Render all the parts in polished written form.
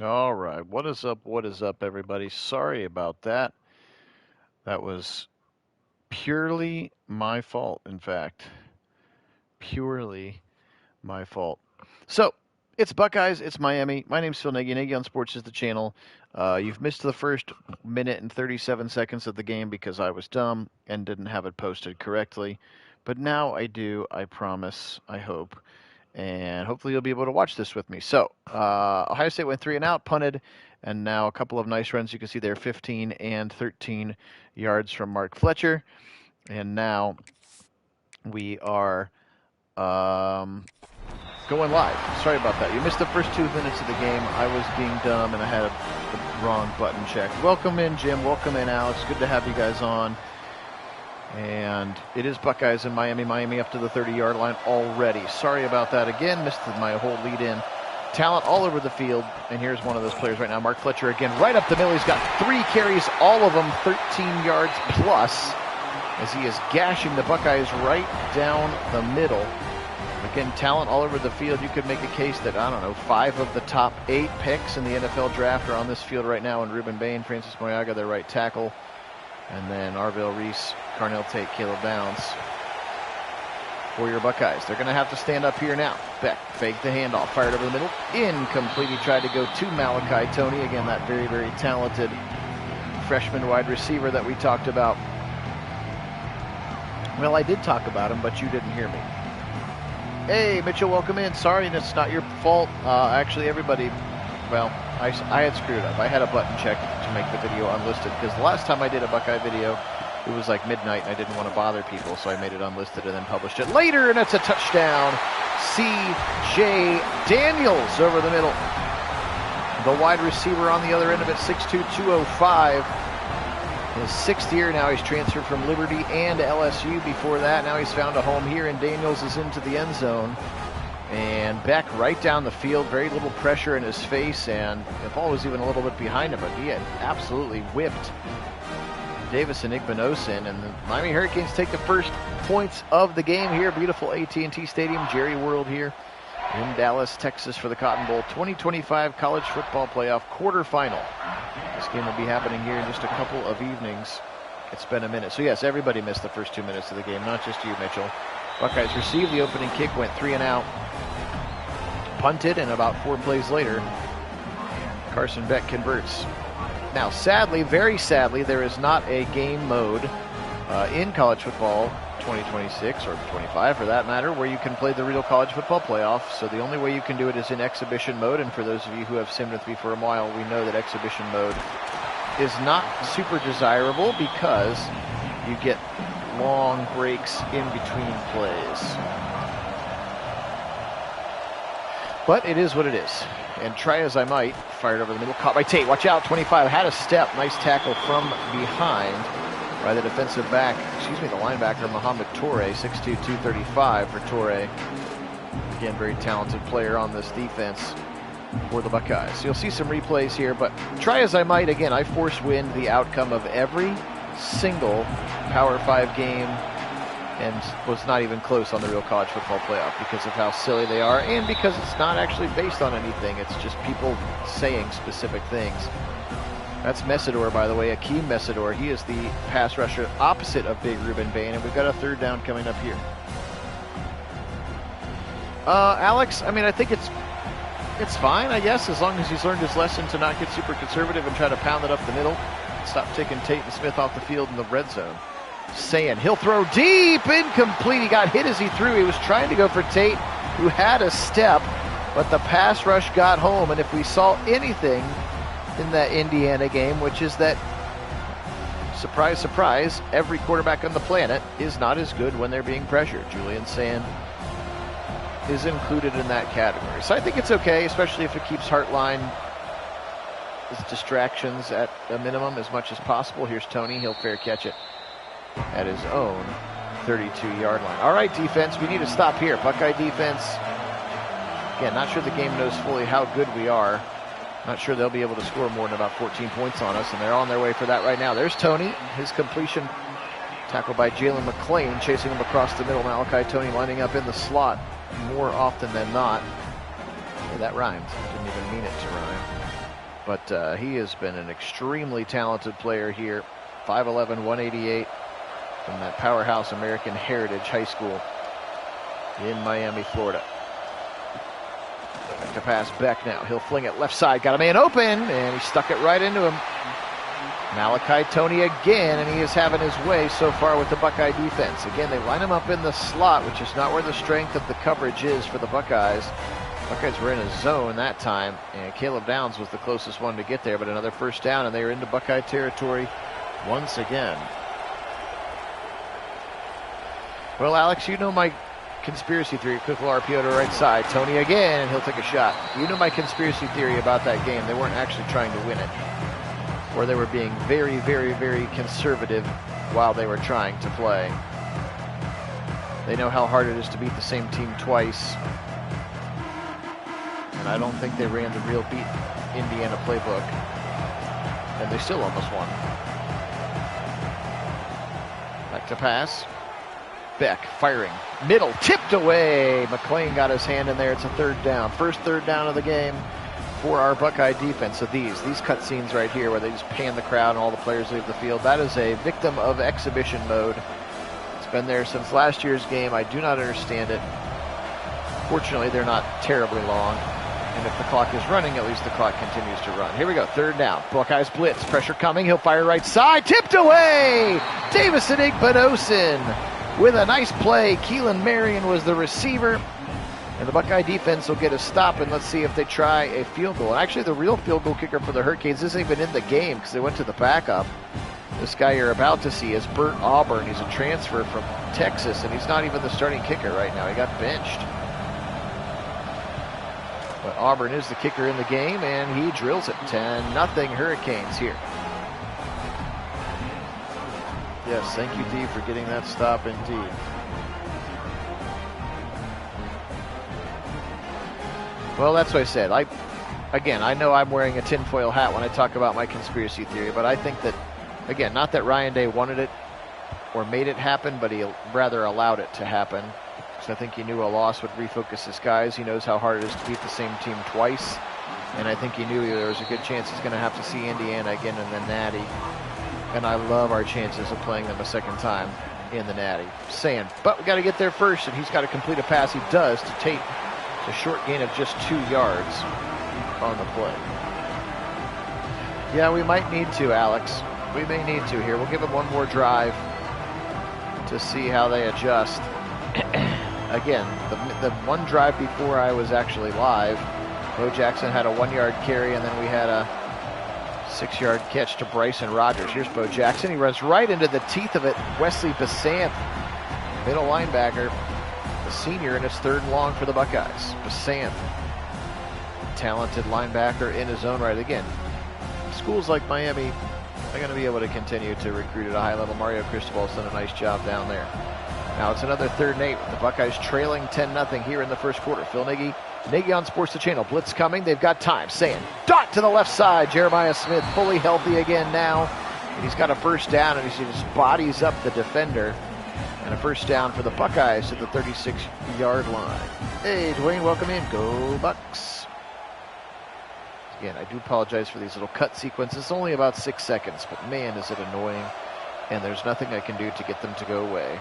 All right. What is up? What is up, everybody? Sorry about that. That was purely my fault, in fact. Purely my fault. So, it's Buckeyes, it's Miami. My name's Phil Nagy. Nagy on Sports is the channel. You've missed the first minute and 37 seconds of the game because I was dumb and didn't have it posted correctly. But now I do, I promise, I hope. And hopefully you'll be able to watch this with me. So, Ohio State went 3 and out, punted, and now a couple of nice runs. You can see there 15 and 13 yards from Mark Fletcher. And now we are going live. Sorry about that. You missed the first 2 minutes of the game. I was being dumb and I had the wrong button checked. Welcome in, Jim. Welcome in, Alex. Good to have you guys on. And it is Buckeyes in Miami. Miami up to the 30-yard line already. Sorry about that again. Missed my whole lead-in. Talent all over the field. And here's one of those players right now. Mark Fletcher again right up the middle. He's got 3 carries, all of them 13 yards plus, as he is gashing the Buckeyes right down the middle. Again, talent all over the field. You could make a case that, I don't know, 5 of the top 8 picks in the NFL draft are on this field right now. And Ruben Bain, Francis Moyaga, their right tackle. And then Arvell Reese, Carnell Tate, Caleb Downs for your Buckeyes. They're going to have to stand up here now. Beck faked the handoff, fired over the middle. Incomplete. He tried to go to Malachi Toney. Again, that very, very talented freshman wide receiver that we talked about. Well, I did talk about him, but you didn't hear me. Hey, Mitchell, welcome in. Sorry, that's not your fault. Actually, everybody, well, I had screwed up. I had a button checked to make the video unlisted because the last time I did a Buckeye video, it was like midnight and I didn't want to bother people, so I made it unlisted and then published it later, and it's a touchdown. C.J. Daniels over the middle. The wide receiver on the other end of it, 6'2", 205. His 6th year now. He's transferred from Liberty and LSU before that. Now he's found a home here, and Daniels is into the end zone. And Beck right down the field, very little pressure in his face, and the ball was even a little bit behind him, but he had absolutely whipped Davison Igbinosin, and the Miami Hurricanes take the first points of the game here. Beautiful AT&T Stadium, Jerry World here in Dallas, Texas for the Cotton Bowl 2025 College Football Playoff Quarterfinal. This game will be happening here in just a couple of evenings. It's been a minute. So yes, everybody missed the first 2 minutes of the game, not just you, Mitchell. Buckeyes received the opening kick, went 3 and out, punted, and about 4 plays later, Carson Beck converts. Now, sadly, very sadly, there is not a game mode in college football 2026, or 25 for that matter, where you can play the real college football playoff. So the only way you can do it is in exhibition mode, and for those of you who have simmed with me for a while, we know that exhibition mode is not super desirable because you get long breaks in between plays. But it is what it is. And try as I might, fired over the middle, caught by Tate. Watch out, 25, had a step. Nice tackle from behind by the defensive back, the linebacker, Mohamed Toure, 6'2", 235 for Toure. Again, very talented player on this defense for the Buckeyes. So you'll see some replays here, but try as I might, again, I force win the outcome of every single Power 5 game, and was not even close on the real college football playoff because of how silly they are, and because it's not actually based on anything. It's just people saying specific things. That's Messidor, by the way, Akeem Messidor. He is the pass rusher opposite of Big Ruben Bain, and we've got a 3rd down coming up here. Alex, I mean, I think it's fine, I guess, as long as he's learned his lesson to not get super conservative and try to pound it up the middle. Stop taking Tate and Smith off the field in the red zone. Saying he'll throw deep, incomplete. He got hit as he threw. He was trying to go for Tate, who had a step, but the pass rush got home. And if we saw anything in that Indiana game, which is that, surprise, surprise, every quarterback on the planet is not as good when they're being pressured. Julian Sand is included in that category. So I think it's okay, especially if it keeps Hartline his distractions at a minimum as much as possible. Here's Toney. He'll fair catch it at his own 32-yard line. All right, defense, we need to stop here. Buckeye defense, again, not sure the game knows fully how good we are. Not sure they'll be able to score more than about 14 points on us, and they're on their way for that right now. There's Toney, his completion, tackled by Jalen McClain, chasing him across the middle. Malachi Toney lining up in the slot more often than not. Hey, that rhymed. Didn't even mean it to rhyme. But he has been an extremely talented player here. 5'11", 188 from that powerhouse American Heritage High School in Miami, Florida. Back to pass Beck now. He'll fling it left side. Got a man open, and he stuck it right into him. Malachi Toney again, and he is having his way so far with the Buckeye defense. Again, they line him up in the slot, which is not where the strength of the coverage is for the Buckeyes. Buckeyes were in a zone that time, and Caleb Downs was the closest one to get there, but another first down, and they are into Buckeye territory once again. Well, Alex, you know my conspiracy theory. Quick little RPO to the right side. Toney again, and he'll take a shot. You know my conspiracy theory about that game. They weren't actually trying to win it, or they were being very, very, very conservative while they were trying to play. They know how hard it is to beat the same team twice. And I don't think they ran the real beat Indiana playbook. And they still almost won. Back to pass. Beck firing. Middle, tipped away. McClain got his hand in there. It's a third down. First third down of the game for our Buckeye defense. So these cutscenes right here where they just pan the crowd and all the players leave the field, that is a victim of exhibition mode. It's been there since last year's game. I do not understand it. Fortunately, they're not terribly long. And if the clock is running, at least the clock continues to run. Here we go, third down. Buckeyes blitz, pressure coming. He'll fire right side, tipped away. Davison Igbinosin with a nice play. Keelan Marion was the receiver. And the Buckeye defense will get a stop, and let's see if they try a field goal. And actually, the real field goal kicker for the Hurricanes isn't even in the game because they went to the backup. This guy you're about to see is Bert Auburn. He's a transfer from Texas, and he's not even the starting kicker right now. He got benched. But Auburn is the kicker in the game, and he drills it. 10-0 Hurricanes here. Yes, thank you, Dee, for getting that stop indeed. Well, that's what I said. I know I'm wearing a tinfoil hat when I talk about my conspiracy theory, but I think that, again, not that Ryan Day wanted it or made it happen, but he rather allowed it to happen. So I think he knew a loss would refocus his guys. He knows how hard it is to beat the same team twice. And I think he knew there was a good chance he's going to have to see Indiana again in the Natty. And I love our chances of playing them a second time in the Natty. But we got to get there first, and he's got to complete a pass. He does to Tate. A short gain of just 2 yards on the play. Yeah, we might need to, Alex. We may need to here. We'll give them one more drive to see how they adjust. Again, the one drive before I was actually live, Bo Jackson had a 1-yard carry, and then we had a 6-yard catch to Bryson Rogers. Here's Bo Jackson. He runs right into the teeth of it. Wesley Basanth, middle linebacker, the senior, and it's third and long for the Buckeyes. Basanth, talented linebacker in his own right. Again, schools like Miami are going to be able to continue to recruit at a high level. Mario Cristobal's done a nice job down there. Now it's another 3rd and 8 with the Buckeyes trailing 10-0 here in the first quarter. Phil Nagy on Sports the Channel. Blitz coming. They've got time. Dot to the left side. Jeremiah Smith fully healthy again now. And he's got a first down, and he just bodies up the defender. And a first down for the Buckeyes to the 36-yard line. Hey, Dwayne, welcome in. Go Bucks. Again, I do apologize for these little cut sequences. It's only about 6 seconds, but man, is it annoying. And there's nothing I can do to get them to go away.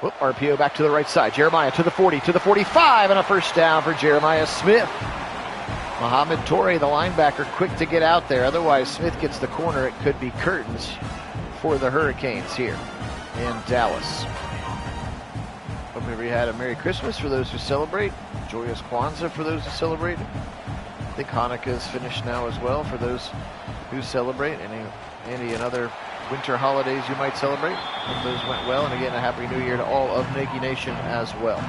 Whoop, RPO back to the right side. Jeremiah to the 40, to the 45, and a first down for Jeremiah Smith. Muhammad Torre, the linebacker, quick to get out there. Otherwise, Smith gets the corner. It could be curtains for the Hurricanes here in Dallas. Hope everybody had a Merry Christmas for those who celebrate. Joyous Kwanzaa for those who celebrate. I think Hanukkah is finished now as well for those who celebrate. Any and other winter holidays you might celebrate. Hope those went well. And again, a Happy New Year to all of Nagy Nation as well.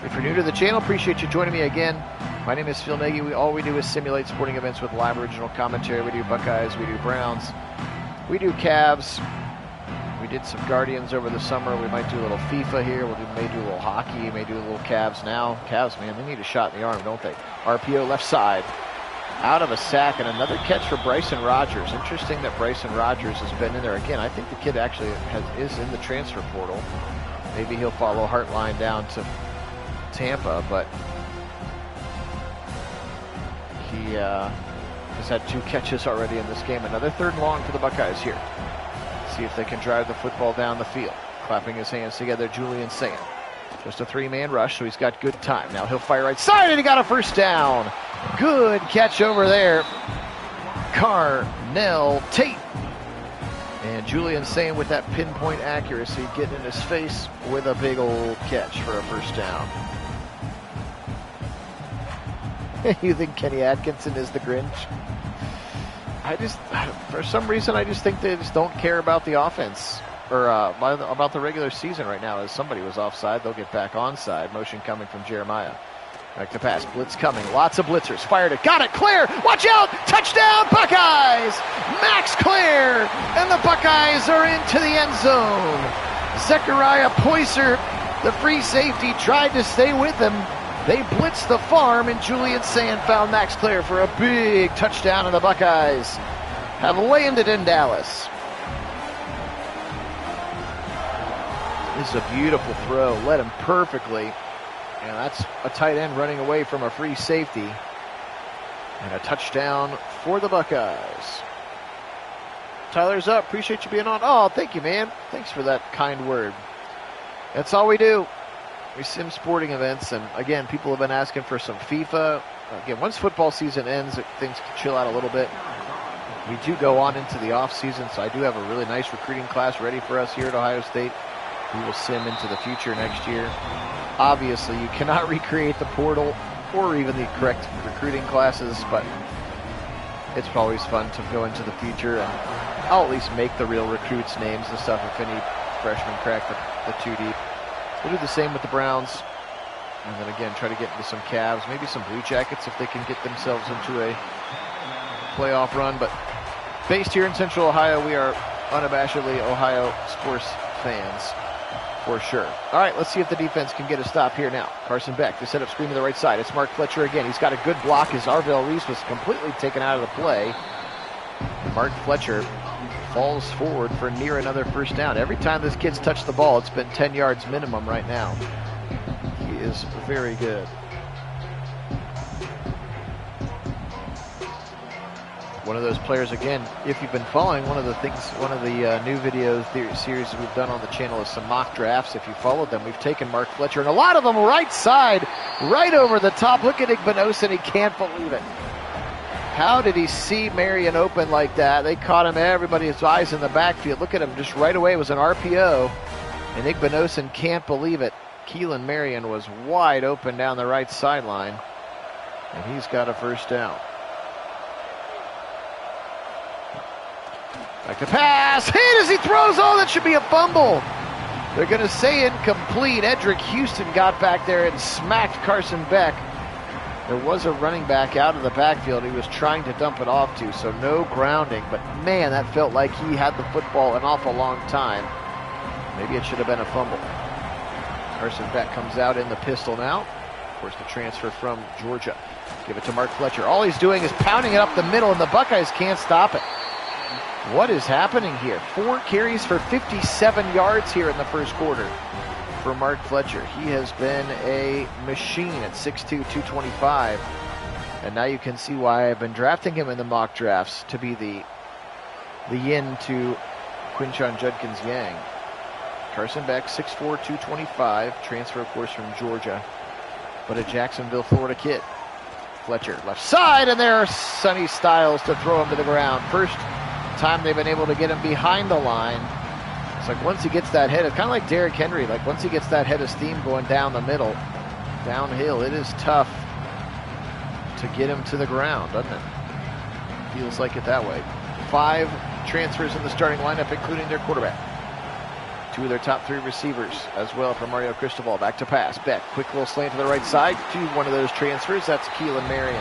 If you're new to the channel, appreciate you joining me again. My name is Phil Nagy. All we do is simulate sporting events with live original commentary. We do Buckeyes, we do Browns, we do Cavs. We did some Guardians over the summer. We might do a little FIFA here. May do a little hockey. May do a little Cavs now. Cavs, man, they need a shot in the arm, don't they? RPO left side. Out of a sack, and another catch for Bryson Rogers. Interesting that Bryson Rogers has been in there again. I think the kid actually is in the transfer portal. Maybe he'll follow Hartline down to Tampa, but he He has had 2 catches already in this game. Another 3rd and long for the Buckeyes here. See if they can drive the football down the field. Clapping his hands together, Julian Sand. Just a 3-man rush, so he's got good time. Now he'll fire right side, and he got a first down. Good catch over there. Carnell Tate. And Julian Sand with that pinpoint accuracy, getting in his face with a big old catch for a first down. You think Kenny Atkinson is the Grinch? For some reason, I just think they just don't care about the offense or about the regular season right now. As somebody was offside, they'll get back onside. Motion coming from Jeremiah. Back to pass. Blitz coming. Lots of blitzers. Fired it. Got it. Clear. Watch out. Touchdown, Buckeyes. Max Clear. And the Buckeyes are into the end zone. Zechariah Poyser, the free safety, tried to stay with him. They blitzed the farm, and Julian Sand found Max Clear for a big touchdown, and the Buckeyes have landed in Dallas. This is a beautiful throw. Led him perfectly. And that's a tight end running away from a free safety. And a touchdown for the Buckeyes. Tyler's up. Appreciate you being on. Oh, thank you, man. Thanks for that kind word. That's all we do. We sim sporting events. And again, people have been asking for some FIFA. Again, once football season ends, things can chill out a little bit. We do go on into the off season, so I do have a really nice recruiting class ready for us here at Ohio State. We will sim into the future next year. Obviously, you cannot recreate the portal or even the correct recruiting classes, but it's always fun to go into the future, and I'll at least make the real recruits' names and stuff if any freshmen crack the 2 deep. We'll do the same with the Browns, and then again try to get into some Cavs, maybe some Blue Jackets if they can get themselves into a playoff run. But based here in Central Ohio, we are unabashedly Ohio sports fans. For sure. All right, let's see if the defense can get a stop here now. Carson Beck, the setup screen to the right side. It's Mark Fletcher again. He's got a good block as Arvell Reese was completely taken out of the play. Mark Fletcher falls forward for near another first down. Every time this kid's touched the ball, it's been 10 yards minimum right now. He is very good. One of those players, again, if you've been following one of the new videos series we've done on the channel is some mock drafts. If you followed them, we've taken Mark Fletcher, and a lot of them right side, right over the top. Look at Igbinosun, he can't believe it. How did he see Marion open like that? They caught him, everybody's eyes in the backfield. Look at him, just right away, it was an RPO, and Igbinosun can't believe it. Keelan Marion was wide open down the right sideline, and he's got a first down. Back to pass, hit as he throws, oh, that should be a fumble. They're going to say incomplete. Edric Houston got back there and smacked Carson Beck. There was a running back out of the backfield he was trying to dump it off to, so no grounding, but man, that felt like he had the football an awful long time. Maybe it should have been a fumble. Carson Beck comes out in the pistol now. Of course, the transfer from Georgia. Give it to Mark Fletcher. All he's doing is pounding it up the middle, and the Buckeyes can't stop it. What is happening here? 4 carries for 57 yards here in the first quarter for Mark Fletcher. He has been a machine at 6'2", 225. And now you can see why I've been drafting him in the mock drafts to be the yin to Quinshon Judkins Yang. Carson Beck, 6'4", 225. Transfer, of course, from Georgia, but a Jacksonville, Florida kid. Fletcher, left side, and there are Sonny Styles to throw him to the ground. First time they've been able to get him behind the line. It's like once he gets that head, it's kind of like Derrick Henry, like once he gets that head of steam going down the middle, downhill, it is tough to get him to the ground, doesn't it? Feels like it that way. 5 transfers in the starting lineup, including their quarterback. 2 of their top 3 receivers as well for Mario Cristobal. Back to pass. Beck, quick little slant to the right side to one of those transfers. That's Keelan Marion.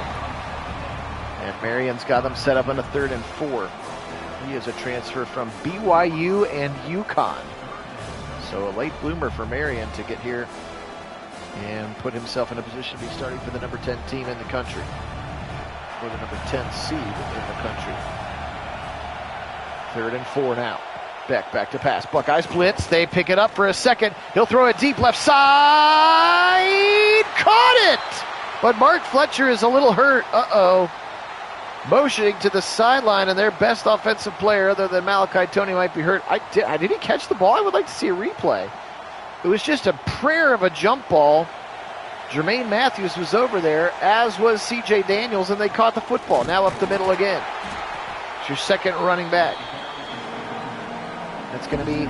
And Marion's got them set up on a 3rd and 4. He is a transfer from BYU and UConn. So a late bloomer for Marion to get here and put himself in a position to be starting for the number 10 team in the country. For the number 10 seed in the country. 3rd and 4 now. Beck back to pass. Buckeyes blitz. They pick it up for a second. He'll throw it deep left side. Caught it! But Mark Fletcher is a little hurt. Uh-oh. motioning to the sideline, and their best offensive player, other than Malachi Toney, might be hurt. Did he catch the ball? I would like to see a replay. It was just a prayer of a jump ball. Jermaine Matthews was over there, as was C.J. Daniels, and they caught the football. Now up the middle again. It's your second running back. That's going to be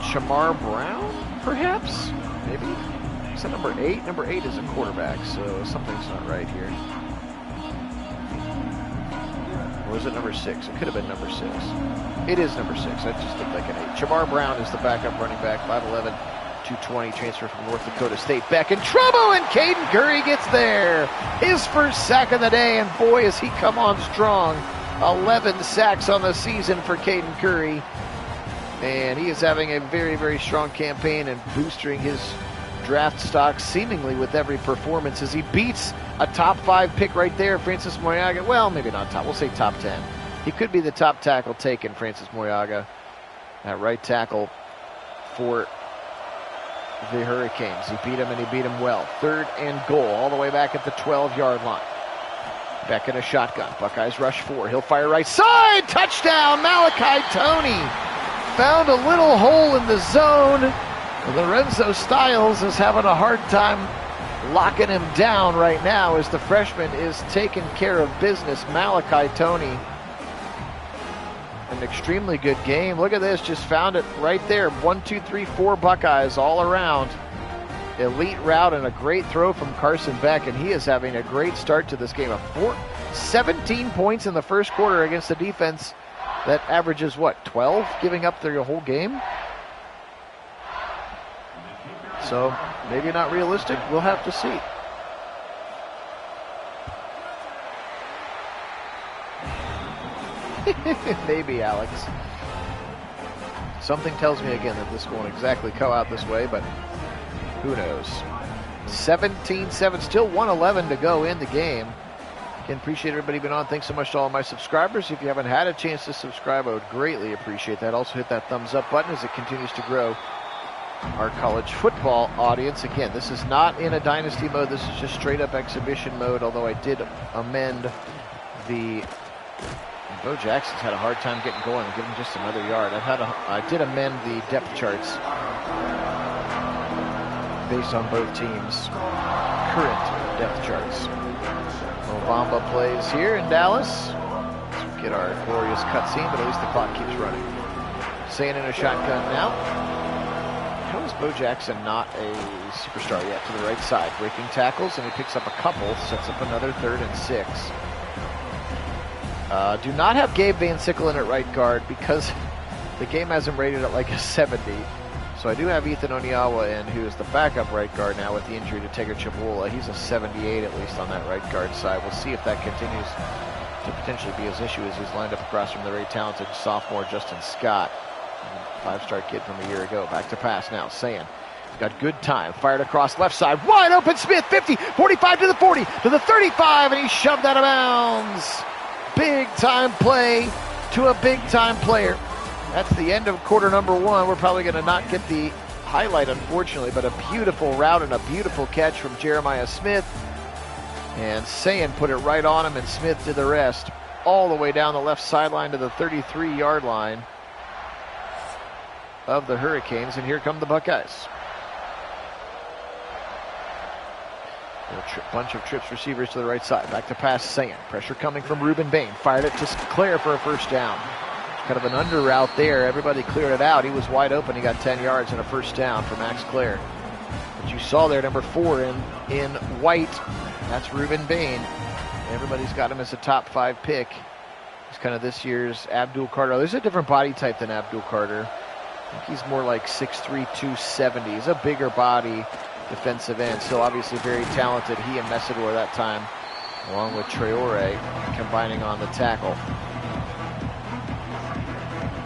Shamar Brown, perhaps? Maybe? Is that number 8? Number 8 is a quarterback, so something's not right here. Or is it number 6? It could have been number 6. It is number 6. That just looked like an 8. Shamar Brown is the backup running back, 5'11", 220, transfer from North Dakota State. Back in trouble, and Caden Curry gets there. His first sack of the day, and boy, has he come on strong. 11 sacks on the season for Caden Curry. And he is having a very, very strong campaign and boosting his draft stock seemingly with every performance as he beats a top 5 pick right there, Francis Moyaga. Well, maybe not top. We'll say top 10. He could be the top tackle taken, Francis Moyaga, at right tackle for the Hurricanes. He beat him, and he beat him well. 3rd and goal, all the way back at the 12-yard line. Back in a shotgun. Buckeyes rush 4. He'll fire right side. Touchdown, Malachi Toney. Found a little hole in the zone. Lorenzo Stiles is having a hard time locking him down right now as the freshman is taking care of business. Malachi Toney, an extremely good game. Look at this, just found it right there. 1, 2, 3, 4 Buckeyes all around. Elite route and a great throw from Carson Beck, and he is having a great start to this game. 17 points in the first quarter against a defense that averages, what, 12, giving up their whole game? So, maybe not realistic. We'll have to see. Maybe, Alex. Something tells me again that this won't exactly go out this way, but who knows. 17-7, still 1:11 to go in the game. Again, appreciate everybody being on. Thanks so much to all my subscribers. If you haven't had a chance to subscribe, I would greatly appreciate that. Also hit that thumbs up button as it continues to grow our college football audience. Again, this is not in a dynasty mode. This is just straight up exhibition mode, although I did amend the... Bo Jackson's had a hard time getting going and give him just another yard. I did amend the depth charts based on both teams' current depth charts. Obama plays here in Dallas. Let's get our glorious cutscene, but at least the clock keeps running. Saying in a shotgun now. How is Bo Jackson not a superstar yet? To the right side, breaking tackles, and he picks up a couple, sets up another 3rd and 6. Do not have Gabe Van Sickle in at right guard because the game has him rated at like a 70. So I do have Ethan Oniawa in, who is the backup right guard now with the injury to Tigger Chibola. He's a 78 at least on that right guard side. We'll see if that continues to potentially be his issue as he's lined up across from the very talented sophomore Justin Scott, 5-star kid from a year ago. Back to pass now. Sayan got good time. Fired across left side. Wide open Smith. 50, 45 to the 40, to the 35, and he shoved out of bounds. Big time play to a big time player. That's the end of quarter number 1. We're probably going to not get the highlight, unfortunately, but a beautiful route and a beautiful catch from Jeremiah Smith. And Sayan put it right on him, and Smith did the rest. All the way down the left sideline to the 33-yard line of the Hurricanes. And here come the Buckeyes. A bunch of trips receivers to the right side. Back to pass, Sayan. Pressure coming from Ruben Bain. Fired it to Claire for a first down. Kind of an under route there. Everybody cleared it out. He was wide open. He got 10 yards and a first down for Max Claire. But you saw there, number 4 in white. That's Ruben Bain. Everybody's got him as a top 5 pick. He's kind of this year's Abdul Carter. There's a different body type than Abdul Carter. I think he's more like 6'3", 270. He's a bigger body defensive end. Still obviously very talented. He and Messidor that time, along with Traore, combining on the tackle.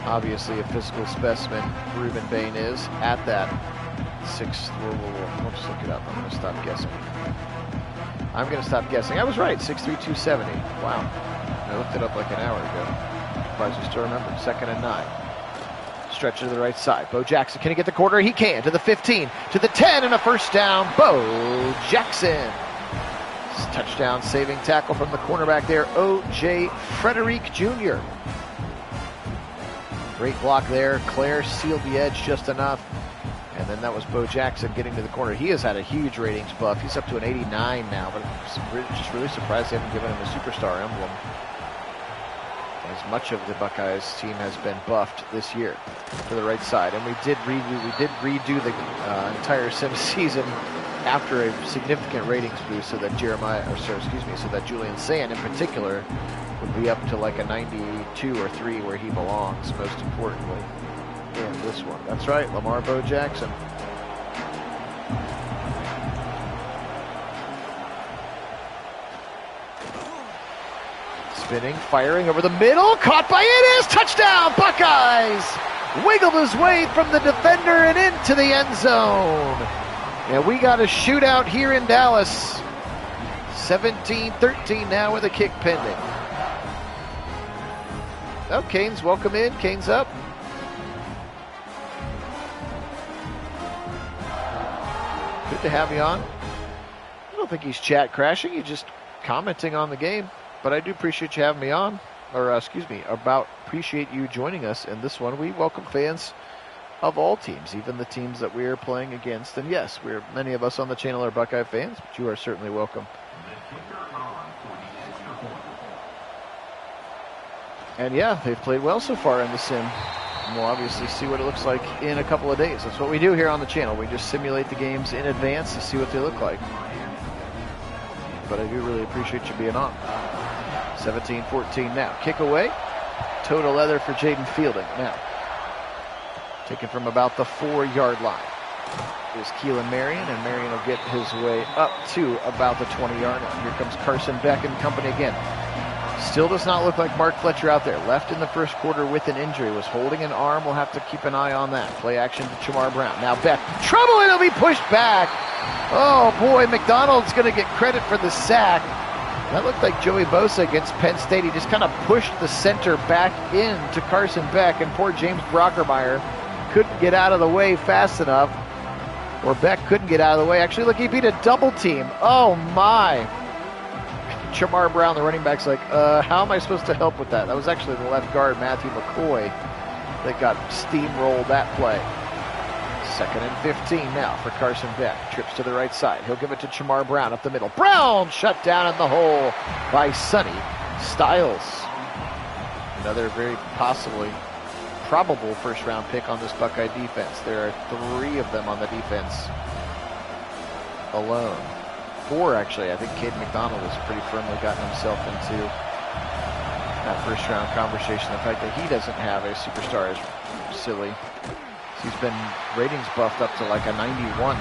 Obviously a physical specimen, Ruben Bain is at that 6. We'll just look it up. I'm going to stop guessing. I was right, 6'3", 270. Wow. I looked it up like an hour ago. Surprised you still remember. 2nd and 9. Stretch to the right side. Bo Jackson, can he get the quarter? He can. To the 15, to the 10, and a first down. Bo Jackson. Touchdown saving tackle from the cornerback there, O.J. Frederick Jr. Great block there. Claire sealed the edge just enough. And then that was Bo Jackson getting to the corner. He has had a huge ratings buff. He's up to an 89 now, but I'm just really surprised they haven't given him a superstar emblem. As much of the Buckeyes team has been buffed this year to the right side. And we did redo the entire sim season after a significant ratings boost so that so that Julian Sand in particular would be up to like a 92 or 3 where he belongs, most importantly, in this one. That's right, Lamar Bo Jackson. Spinning, firing over the middle, caught by Ennis, touchdown, Buckeyes! Wiggled his way from the defender and into the end zone. And we got a shootout here in Dallas. 17-13 now with a kick pending. Oh, Kane's welcome in. Kane's up. Good to have you on. I don't think he's chat crashing. He's just commenting on the game. But I do appreciate you having me on. Or, appreciate you joining us in this one. We welcome fans of all teams, even the teams that we are playing against. And yes, many of us on the channel are Buckeye fans, but you are certainly welcome. And yeah, they've played well so far in the sim. And we'll obviously see what it looks like in a couple of days. That's what we do here on the channel. We just simulate the games in advance to see what they look like. But I do really appreciate you being on. 17-14 now. Kick away. Total leather for Jaden Fielding. Now, taken from about the 4-yard line is Keelan Marion, and Marion will get his way up to about the 20-yard line. Here comes Carson Beck and company again. Still does not look like Mark Fletcher out there. Left in the first quarter with an injury. Was holding an arm. We'll have to keep an eye on that. Play action to Chamar Brown. Now Beck. Trouble, and it'll be pushed back. Oh boy, McDonald's going to get credit for the sack. That looked like Joey Bosa against Penn State. He just kind of pushed the center back in to Carson Beck, and poor James Brockermeyer couldn't get out of the way fast enough. Or Beck couldn't get out of the way. Actually, look, he beat a double team. Oh my. Chamar Brown, the running back's like, how am I supposed to help with that? That was actually the left guard, Matthew McCoy, that got steamrolled that play. 2nd and 15 now for Carson Beck. Trips to the right side. He'll give it to Chamar Brown up the middle. Brown shut down in the hole by Sonny Styles. Another very probable first-round pick on this Buckeye defense. There are 3 of them on the defense alone. 4, actually. I think Caden McDonald has pretty firmly gotten himself into that first-round conversation. The fact that he doesn't have a superstar is silly. He's been ratings buffed up to like a 91.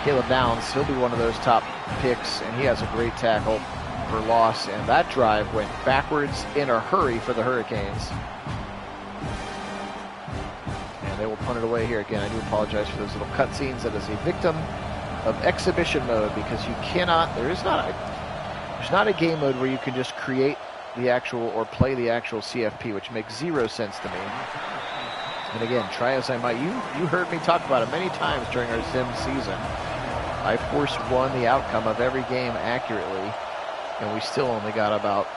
Caleb Downs, he'll be one of those top picks, and he has a great tackle for loss. And that drive went backwards in a hurry for the Hurricanes. And they will punt it away here again. I do apologize for those little cutscenes. That is a victim of exhibition mode, because you cannot, there's not a game mode where you can just create the actual or play the actual CFP, which makes 0 sense to me. And again, try as I might, you heard me talk about it many times during our sim season. I force won the outcome of every game accurately, and we still only got about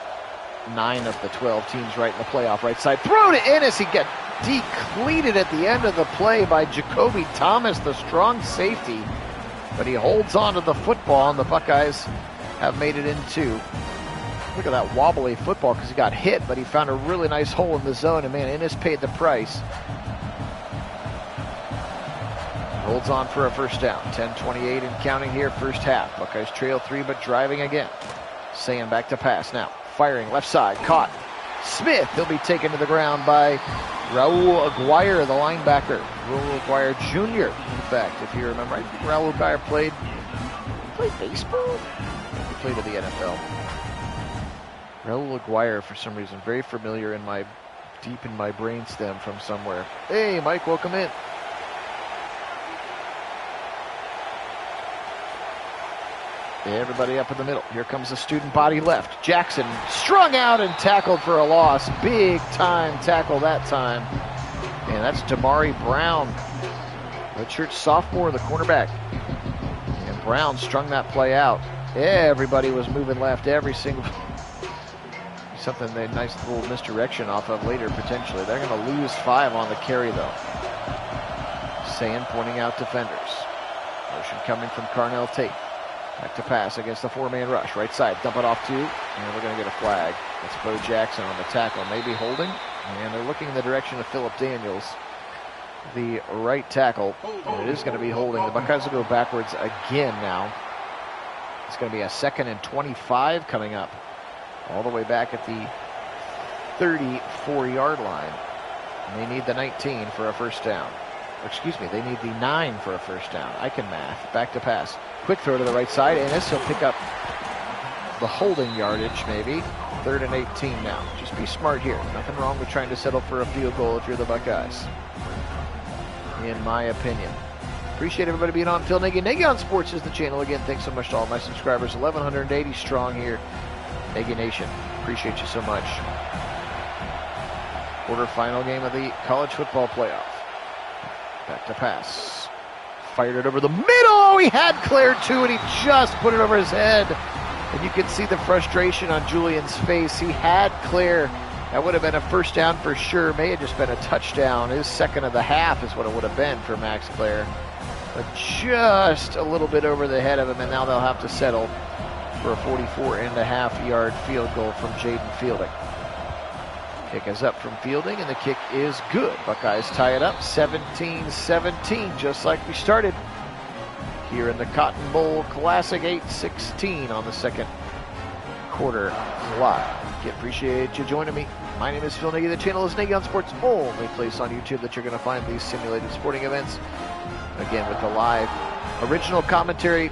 9 of the 12 teams right in the playoff. Right side throw to Ennis. He got decleated at the end of the play by Jacoby Thomas, the strong safety, but he holds on to the football, and the Buckeyes have made it in 2. Look at that wobbly football, because he got hit, but he found a really nice hole in the zone, and man, Ennis paid the price. Holds on for a first down. 10:28 and counting here, first half. Buckeyes trail 3, but driving again. Sand back to pass now. Firing left side, caught. Smith, he'll be taken to the ground by Raul Aguirre, the linebacker. Raul Aguirre Jr., in fact, if you remember. I think Raul Aguirre played baseball? He played in the NFL. Raul Aguirre, for some reason, very familiar deep in my brainstem from somewhere. Hey, Mike, welcome in. Everybody up in the middle. Here comes the student body left. Jackson strung out and tackled for a loss. Big time tackle that time. And that's Damari Brown, redshirt sophomore, the cornerback. And Brown strung that play out. Everybody was moving left, every single... Something a nice little misdirection off of later, potentially. They're going to lose 5 on the carry, though. Sand pointing out defenders. Motion coming from Carnell Tate. Back to pass against the 4-man rush. Right side, dump it off 2, and we're going to get a flag. It's Bo Jackson on the tackle, maybe holding. And they're looking in the direction of Philip Daniels, the right tackle. And it is going to be holding. The Buckeyes will go backwards again now. It's going to be a 2nd and 25 coming up. All the way back at the 34-yard line. And they need the 19 for a first down. Or excuse me, they need the 9 for a first down. I can math. Back to pass. Quick throw to the right side, and this will pick up the holding yardage, maybe. 3rd and 18 now. Just be smart here. Nothing wrong with trying to settle for a field goal if you're the Buckeyes, in my opinion. Appreciate everybody being on. Phil Nagy. Nagy on Sports is the channel. Again, thanks so much to all my subscribers. 1,180 strong here. Nagy Nation, appreciate you so much. Quarterfinal game of the college football playoff. Back to pass. Fired it over the middle. Oh, he had cleared too, and he just put it over his head. And you can see the frustration on Julian's face. He had clear. That would have been a first down for sure. May have just been a touchdown. His 2nd of the half is what it would have been for Max Clare. But just a little bit over the head of him, and now they'll have to settle for a 44.5-yard field goal from Jaden Fielding. Kick is up from Fielding, and the kick is good. Buckeyes tie it up 17-17, just like we started here in the Cotton Bowl Classic. 8:16 on the 2nd quarter clock. Appreciate you joining me. My name is Phil Nagy. The channel is Nagy on Sports, only place on YouTube that you're going to find these simulated sporting events. Again, with the live original commentary,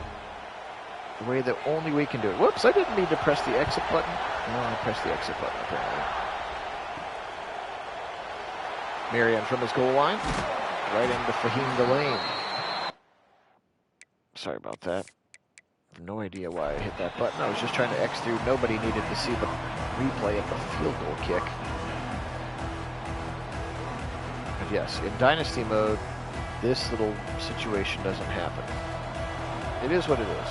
the way that only we can do it. Whoops, I didn't need to press the exit button. No, I pressed the exit button, apparently. Marion from his goal line, right into Fahim Delane. Sorry about that. I have no idea why I hit that button. I was just trying to X through. Nobody needed to see the replay of the field goal kick. But yes, in Dynasty mode, this little situation doesn't happen. It is what it is.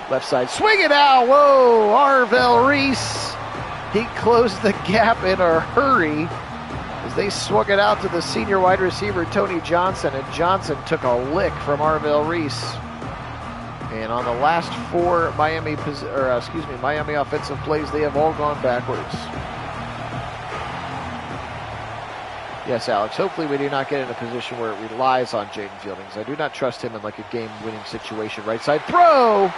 Left side, swing it out. Whoa, Arvell Reese. He closed the gap in a hurry as they swung it out to the senior wide receiver, Tony Johnson, and Johnson took a lick from Arvell Reese. And on the last 4 Miami offensive plays, they have all gone backwards. Yes, Alex, hopefully we do not get in a position where it relies on Jaden Fielding. I do not trust him in like a game-winning situation. Right side throw!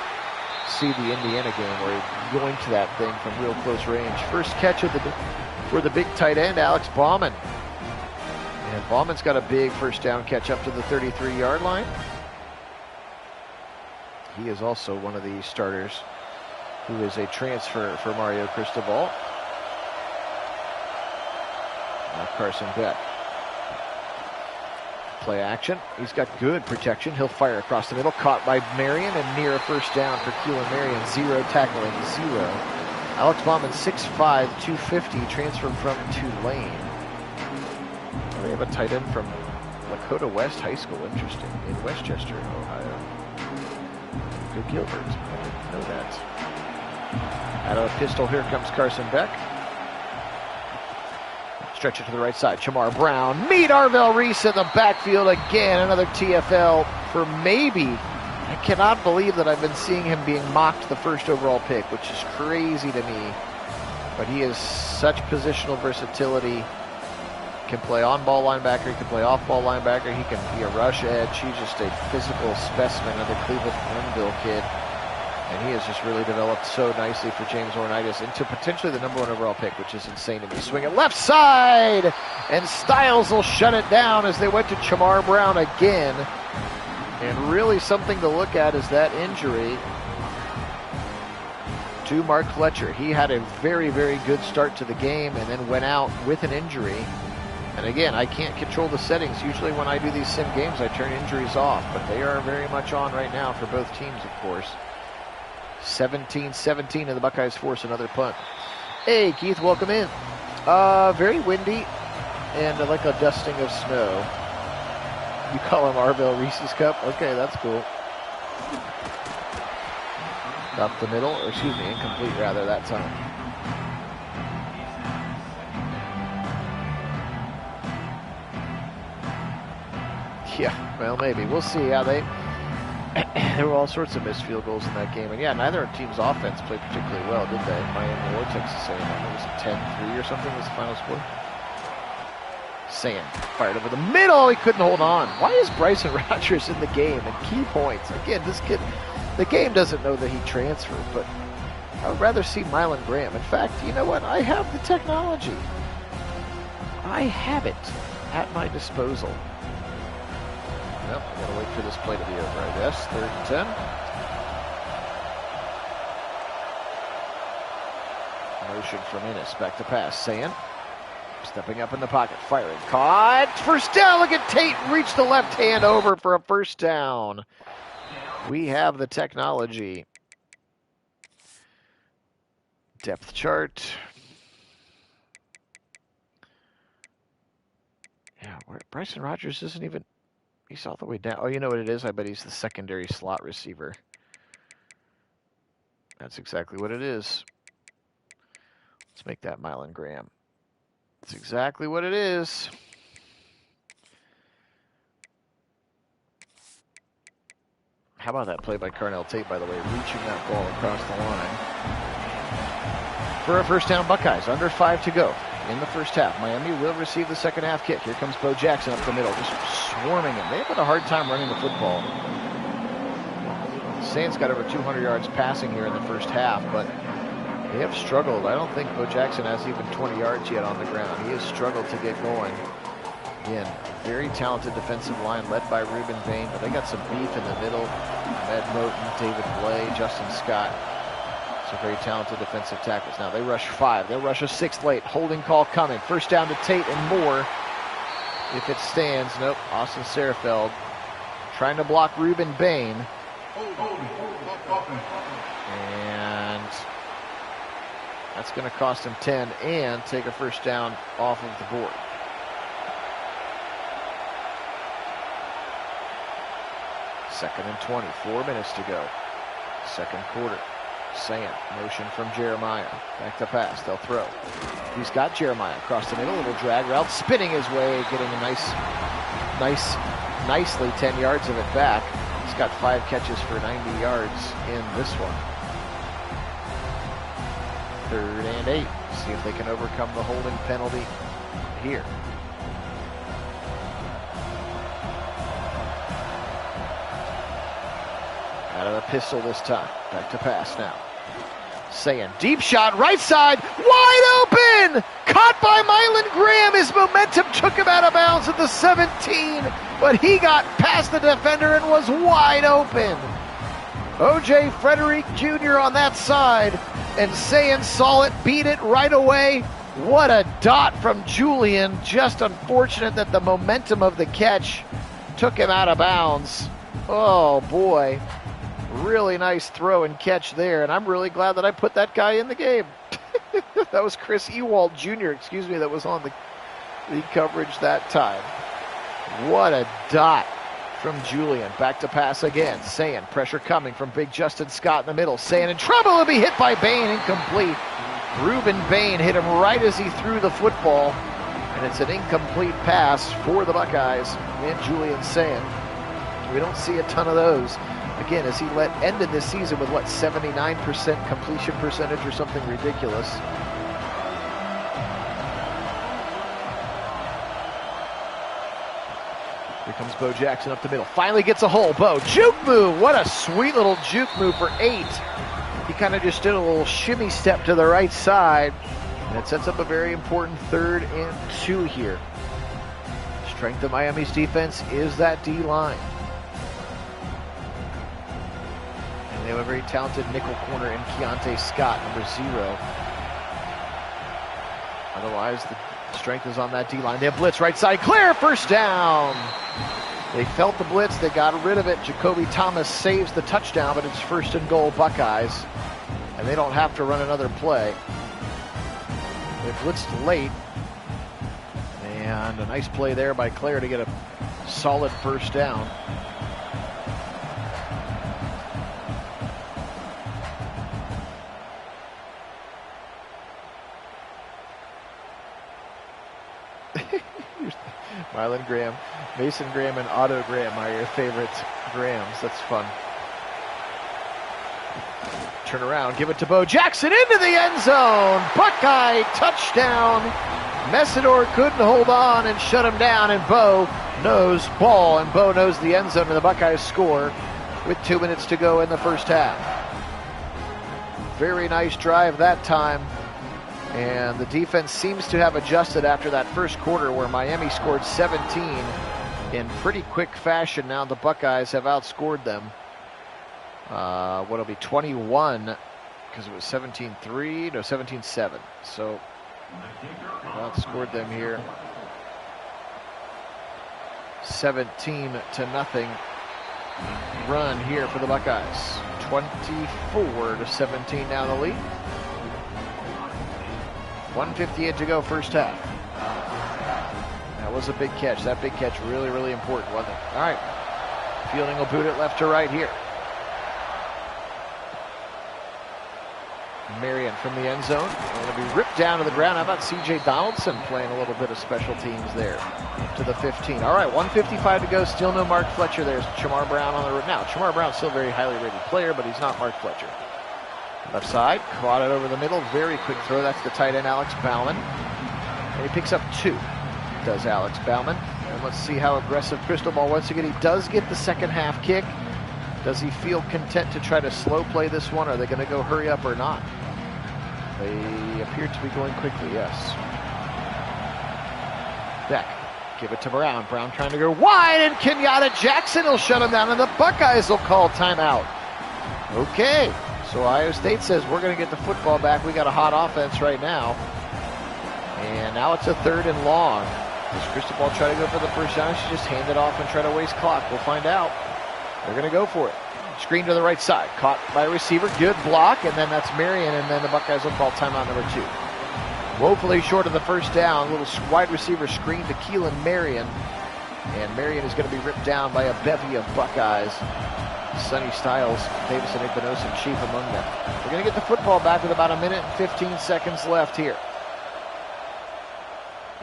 See the Indiana game where he's going to that thing from real close range. First catch of for the big tight end, Alex Bauman. And Bauman's got a big first down catch up to the 33-yard line. He is also one of the starters who is a transfer for Mario Cristobal. Now Carson Beck. Play action. He's got good protection. He'll fire across the middle. Caught by Marion and near a first down for Keelan Marion. 0 tackling, 0. Alex Bauman, 6'5", 250, transferred from Tulane. Oh, they have a tight end from Lakota West High School. Interesting. In Westchester, Ohio. Good Gilbert. I didn't know that. Out of a pistol, here comes Carson Beck. Stretch it to the right side. Chamar Brown. Meet Arvell Reese in the backfield again. Another TFL for maybe. I cannot believe that I've been seeing him being mocked the first overall pick, which is crazy to me. But he has such positional versatility. Can play on-ball linebacker. He can play off-ball linebacker. He can be a rush edge. He's just a physical specimen of the Cleveland Glenville kid. And he has just really developed so nicely for James Ornitis into potentially the #1 overall pick, which is insane to me. Swing it left side, and Styles will shut it down as they went to Chamar Brown again. And really something to look at is that injury to Mark Fletcher. He had a very, very good start to the game and then went out with an injury. And again, I can't control the settings. Usually when I do these sim games, I turn injuries off, but they are very much on right now for both teams, of course. 17-17, and the Buckeyes force another punt. Hey, Keith, welcome in. Very windy and like a dusting of snow. You call him Arvell Reese's Cup? Okay, that's cool. Up the middle, or excuse me, incomplete rather that time. Yeah, well, maybe. We'll see how they... There were all sorts of missed field goals in that game. And yeah, neither team's offense played particularly well, did they? Miami or Texas A&M. It was a 10-3 or something was the final score. Sand fired over the middle. He couldn't hold on. Why is Bryson Rogers in the game and key points? Again, this kid, the game doesn't know that he transferred, but I would rather see Mylan Graham. In fact, you know what? I have the technology. I have it at my disposal. Well, I gotta wait for this play to be over, I guess. 3rd and 10. Motion from Ennis. Back to pass. Sand. Stepping up in the pocket. Firing. Caught. First down. Look at Tate reach the left hand over for a first down. We have the technology. Depth chart. Yeah, Bryson Rogers isn't even... He's all the way down. Oh, you know what it is? I bet he's the secondary slot receiver. That's exactly what it is. Let's make that Mylan Graham. That's exactly what it is. How about that play by Carnell Tate, by the way, reaching that ball across the line. For a first down, Buckeyes. Under 5 to go. In the first half, Miami will receive the second half kick. Here comes Bo Jackson up the middle, just swarming him. They've had a hard time running the football. Saints got over 200 yards passing here in the first half, but they have struggled. I don't think Bo Jackson has even 20 yards yet on the ground. He has struggled to get going. Again, very talented defensive line led by Reuben Bain, but they got some beef in the middle. Ahmed Moten, David Blay, Justin Scott. Some very talented defensive tackles. Now they rush 5. They'll rush a 6th late. Holding call coming. First down to Tate and more. If it stands. Nope. Austin Serafeld trying to block Reuben Bain. And that's going to cost him 10 and take a first down off of the board. Second and 20. 4 minutes to go. Second quarter. Sand, motion from Jeremiah. Back to pass, they'll throw. He's got Jeremiah across the middle, little drag route, spinning his way, getting a nicely 10 yards of it back. He's got 5 catches for 90 yards in this one. 3rd and 8. See if they can overcome the holding penalty here. Out of the pistol this time. Back to pass now. Saying deep shot, right side, wide open! Caught by Mylan Graham. His momentum took him out of bounds at the 17, but he got past the defender and was wide open. O.J. Frederick Jr. on that side, and Sayin saw it, beat it right away. What a dot from Julian. Just unfortunate that the momentum of the catch took him out of bounds. Oh, boy. Really nice throw and catch there, and I'm really glad that I put that guy in the game. That was Chris Ewald Jr., that was on the coverage that time. What a dot from Julian. Back to pass again. Sayin, pressure coming from big Justin Scott in the middle. Sayin in trouble to be hit by Bain, incomplete. Reuben Bain hit him right as he threw the football, and it's an incomplete pass for the Buckeyes and Julian Sayin. We don't see a ton of those. Again, as he ended this season with, 79% completion percentage or something ridiculous. Here comes Bo Jackson up the middle. Finally gets a hole. Bo, juke move. What a sweet little juke move for 8. He kind of just did a little shimmy step to the right side. And it sets up a very important 3rd and 2 here. Strength of Miami's defense is that D-line. They have a very talented nickel corner in Keontae Scott, number 0. Otherwise, the strength is on that D-line. They have blitz right side, clear, first down. They felt the blitz, they got rid of it. Jacoby Thomas saves the touchdown, but it's 1st and goal Buckeyes, and they don't have to run another play. They blitzed late, and a nice play there by Claire to get a solid first down. Mylan Graham, Mason Graham, and Otto Graham are your favorite Grahams. That's fun. Turn around, give it to Bo Jackson into the end zone. Buckeye touchdown. Messidor couldn't hold on and shut him down, and Bo knows ball, and Bo knows the end zone, and the Buckeyes score with 2 minutes to go in the first half. Very nice drive that time. And the defense seems to have adjusted after that first quarter where Miami scored 17 in pretty quick fashion. Now the Buckeyes have outscored them. What'll be 21 because it was 17-3, no 17-7. So outscored them here 17-0 run here for the Buckeyes. 24-17 now the lead. 1:58 to go first half. That was a big catch. That big catch really, really important, wasn't it? All right. Fielding will boot it left to right here. Marion from the end zone. Going to be ripped down to the ground. How about C.J. Donaldson playing a little bit of special teams there to the 15. All right, 1:55 to go. Still no Mark Fletcher. There's Chamar Brown on the road. Now, Chamar Brown's still a very highly rated player, but he's not Mark Fletcher. Left side, caught it over the middle. Very quick throw. That's the tight end, Alex Bauman. And he picks up 2, does Alex Bauman. And let's see how aggressive Crystal Ball once again. He does get the second half kick. Does he feel content to try to slow play this one? Are they going to go hurry up or not? They appear to be going quickly, yes. Beck, give it to Brown. Brown trying to go wide, and Kenyatta Jackson will shut him down, and the Buckeyes will call timeout. Okay. So Ohio State says we're going to get the football back. We got a hot offense right now. And now it's a 3rd and long. Does Cristobal try to go for the first down? She just hand it off and try to waste clock. We'll find out. They're going to go for it. Screen to the right side. Caught by a receiver. Good block. And then that's Marion. And then the Buckeyes will call timeout number 2. Woefully short of the first down. Little wide receiver screen to Keelan Marion. And Marion is going to be ripped down by a bevy of Buckeyes. Sonny Styles, Davison Igbonosan chief among them. We're going to get the football back with about 1 minute and 15 seconds left here.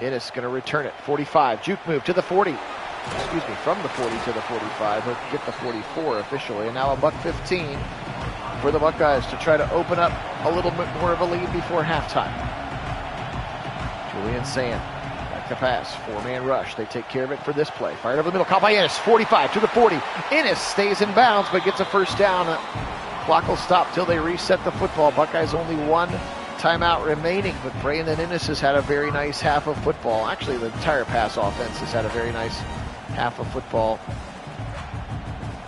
Innis going to return it. 45. Juke move to the 40. Excuse me, from the 40 to the 45. He'll get the 44 officially. And now a $1:15 for the Buckeyes to try to open up a little bit more of a lead before halftime. Julian Sand. The pass, 4-man rush. They take care of it for this play. Fired over the middle, caught by Innis. 45 to the 40. Innis stays in bounds, but gets a first down. Clock will stop till they reset the football. Buckeyes only 1 timeout remaining, but Brandon Innis has had a very nice half of football. Actually, the entire pass offense has had a very nice half of football.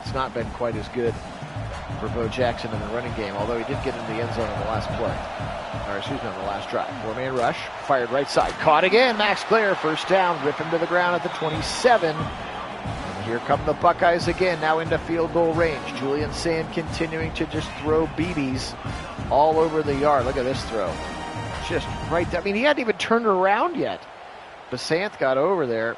It's not been quite as good for Bo Jackson in the running game, although he did get into the end zone in the last play. Or excuse me, on the last drive. 4-man rush, fired right side. Caught again, Max Clare, first down, rip him to the ground at the 27. And here come the Buckeyes again, now into field goal range. Julian Sand continuing to just throw BBs all over the yard. Look at this throw. Just right there. I mean, he hadn't even turned around yet. Basanth got over there.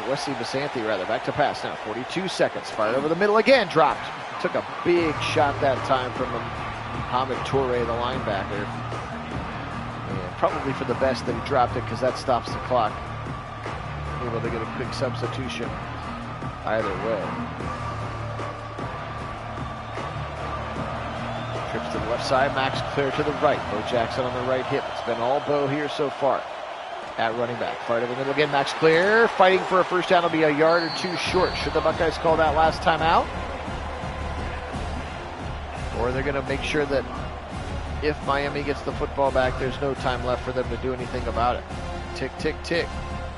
Wesley Basanthi, rather. Back to pass now. 42 seconds. Fired over the middle again. Dropped. Took a big shot that time from Hamid Toure, the linebacker. And probably for the best that he dropped it because that stops the clock. Able to get a quick substitution either way. Trips to the left side. Max Clare to the right. Bo Jackson on the right hip. It's been all Bo here so far. At running back. Fired over the middle again. Max Clare fighting for a first down. Will be a yard or 2 short. Should the Buckeyes call that last time out? Or they're going to make sure that if Miami gets the football back, there's no time left for them to do anything about it. Tick, tick, tick.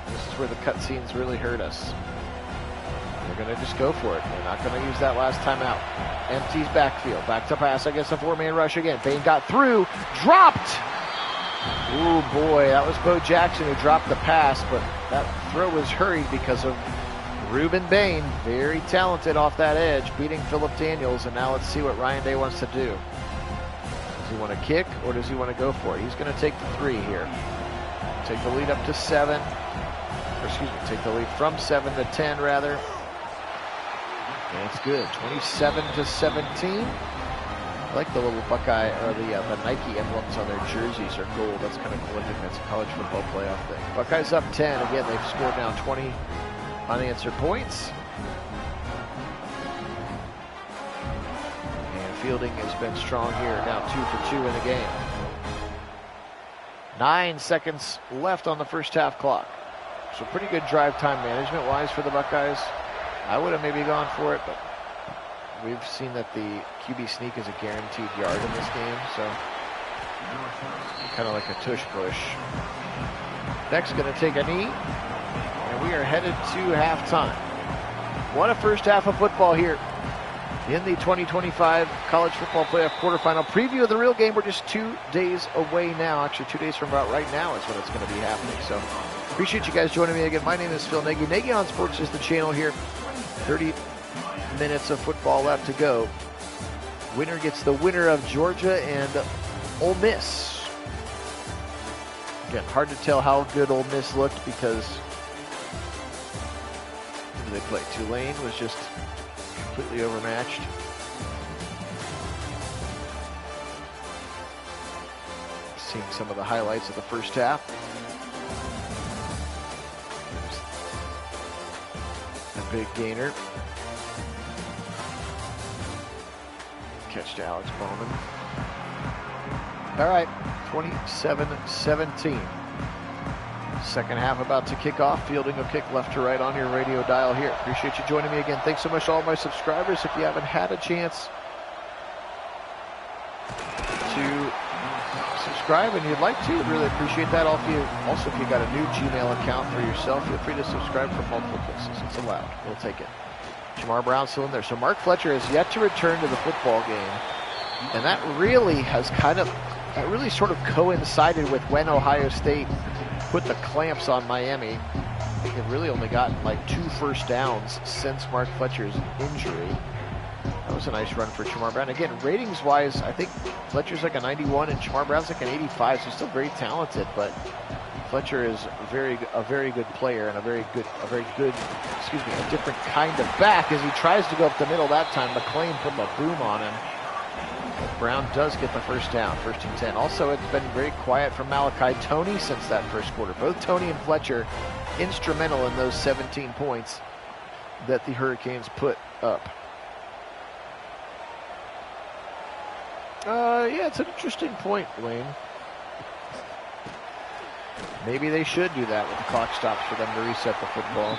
This is where the cutscenes really hurt us. They're going to just go for it. They're not going to use that last time out. Empties backfield. Back to pass against a 4-man rush again. Bain got through. Dropped! Ooh, boy, that was Bo Jackson who dropped the pass, but that throw was hurried because of Ruben Bain. Very talented off that edge, beating Philip Daniels, and now let's see what Ryan Day wants to do. Does he want to kick, or does he want to go for it? He's going to take the 3 here. take the lead up to 7. Or excuse me, take the lead from 7 to 10 rather. And it's good. 27-17. I like the little Buckeye, or the Nike emblems on their jerseys are gold. That's kind of cool. I think that's a college football playoff thing. Buckeyes up 10. Again, they've scored now 20 unanswered points. And fielding has been strong here. Now 2 for 2 in the game. 9 seconds left on the first half clock. So pretty good drive time management-wise for the Buckeyes. I would have maybe gone for it, but we've seen that the QB sneak is a guaranteed yard in this game, so kind of like a tush push. Beck's going to take a knee, and we are headed to halftime. What a first half of football here in the 2025 College Football Playoff Quarterfinal. Preview of the real game. We're just 2 days away now. Actually, 2 days from about right now is when it's going to be happening. So appreciate you guys joining me again. My name is Phil Nagy. Nagy on Sports is the channel here. 30 minutes of football left to go. Winner gets the winner of Georgia and Ole Miss. Again, hard to tell how good Ole Miss looked because who did they play? Tulane was just completely overmatched. Seeing some of the highlights of the first half. A big gainer. Catch to Alex Bowman. All right, 27-17. Second half about to kick off. Fielding will kick left to right on your radio dial here. Appreciate you joining me again. Thanks so much to all my subscribers. If you haven't had a chance to subscribe and you'd like to, really appreciate that. Also, if you got a new Gmail account for yourself, feel free to subscribe from multiple places. It's allowed. We'll take it. Jamar Brown's still in there. So Mark Fletcher has yet to return to the football game. And that really sort of coincided with when Ohio State put the clamps on Miami. They've really only gotten like 2 first downs since Mark Fletcher's injury. That was a nice run for Jamar Brown. Again, ratings-wise, I think Fletcher's like a 91 and Jamar Brown's like an 85, so still very talented, but Fletcher is a very good player and a different kind of back as he tries to go up the middle that time. McClain put a boom on him. Brown does get the first down, 1st and 10. Also, it's been very quiet from Malachi Toney since that first quarter. Both Toney and Fletcher instrumental in those 17 points that the Hurricanes put up. Yeah, it's an interesting point, Wayne. Maybe they should do that with the clock stops for them to reset the football.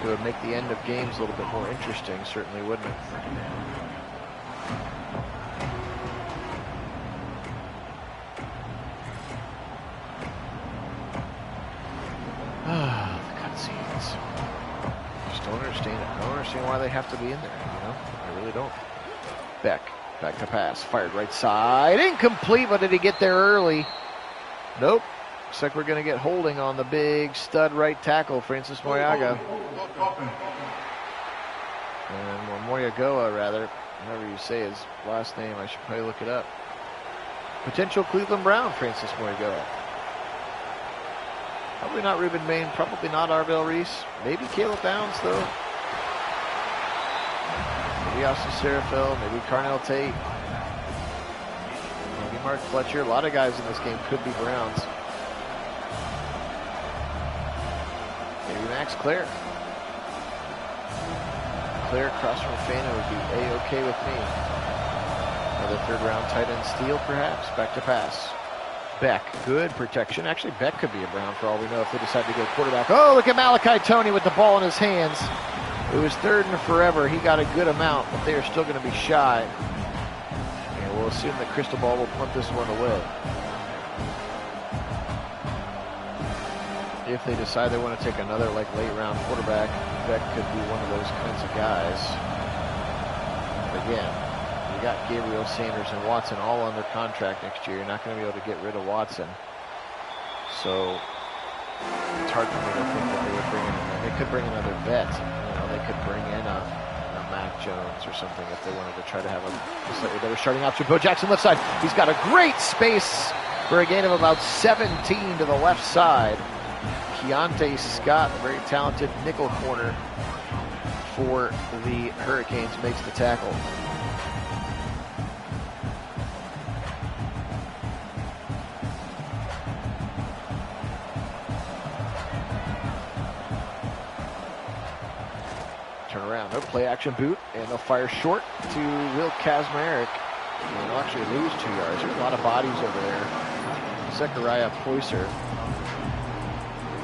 It would make the end of games a little bit more interesting, certainly, wouldn't it? The cutscenes. Just don't understand it. I don't understand why they have to be in there, you know? I really don't. Beck, back to pass. Fired right side. Incomplete, but did he get there early? Nope. Looks like we're going to get holding on the big stud right tackle, Francis Moyaga. And Moyagoa, rather. However you say his last name, I should probably look it up. Potential Cleveland Brown, Francis Moyagoa. Probably not Ruben Maine, probably not Arvell Reese. Maybe Caleb Bounds, though. Maybe Austin Serafel, maybe Carnell Tate. Maybe Mark Fletcher. A lot of guys in this game could be Browns. Maybe Max Clare. Clare across from Fana would be A-okay with me. Another 3rd round tight end steal, perhaps. Back to pass. Beck, good protection. Actually, Beck could be a Brown for all we know if they decide to go quarterback. Oh, look at Malachi Toney with the ball in his hands. It was 3rd and forever. He got a good amount, but they are still going to be shy. And we'll assume that Crystal Ball will punt this one away. If they decide they want to take another late round quarterback, Beck could be one of those kinds of guys. But again, you got Gabriel Sanders and Watson all under contract next year. You're not going to be able to get rid of Watson. So it's hard for me to think that they would bring in. They could bring another vet. You know, they could bring in a Mac Jones or something if they wanted to try to have a slightly better starting option. Bo Jackson left side. He's got a great space for a gain of about 17 to the left side. Keontae Scott, a very talented nickel corner for the Hurricanes, makes the tackle. Turn around, no play action boot, and they'll fire short to Will Kazmarek. And they'll actually lose 2 yards. There's a lot of bodies over there. Zechariah Poyser,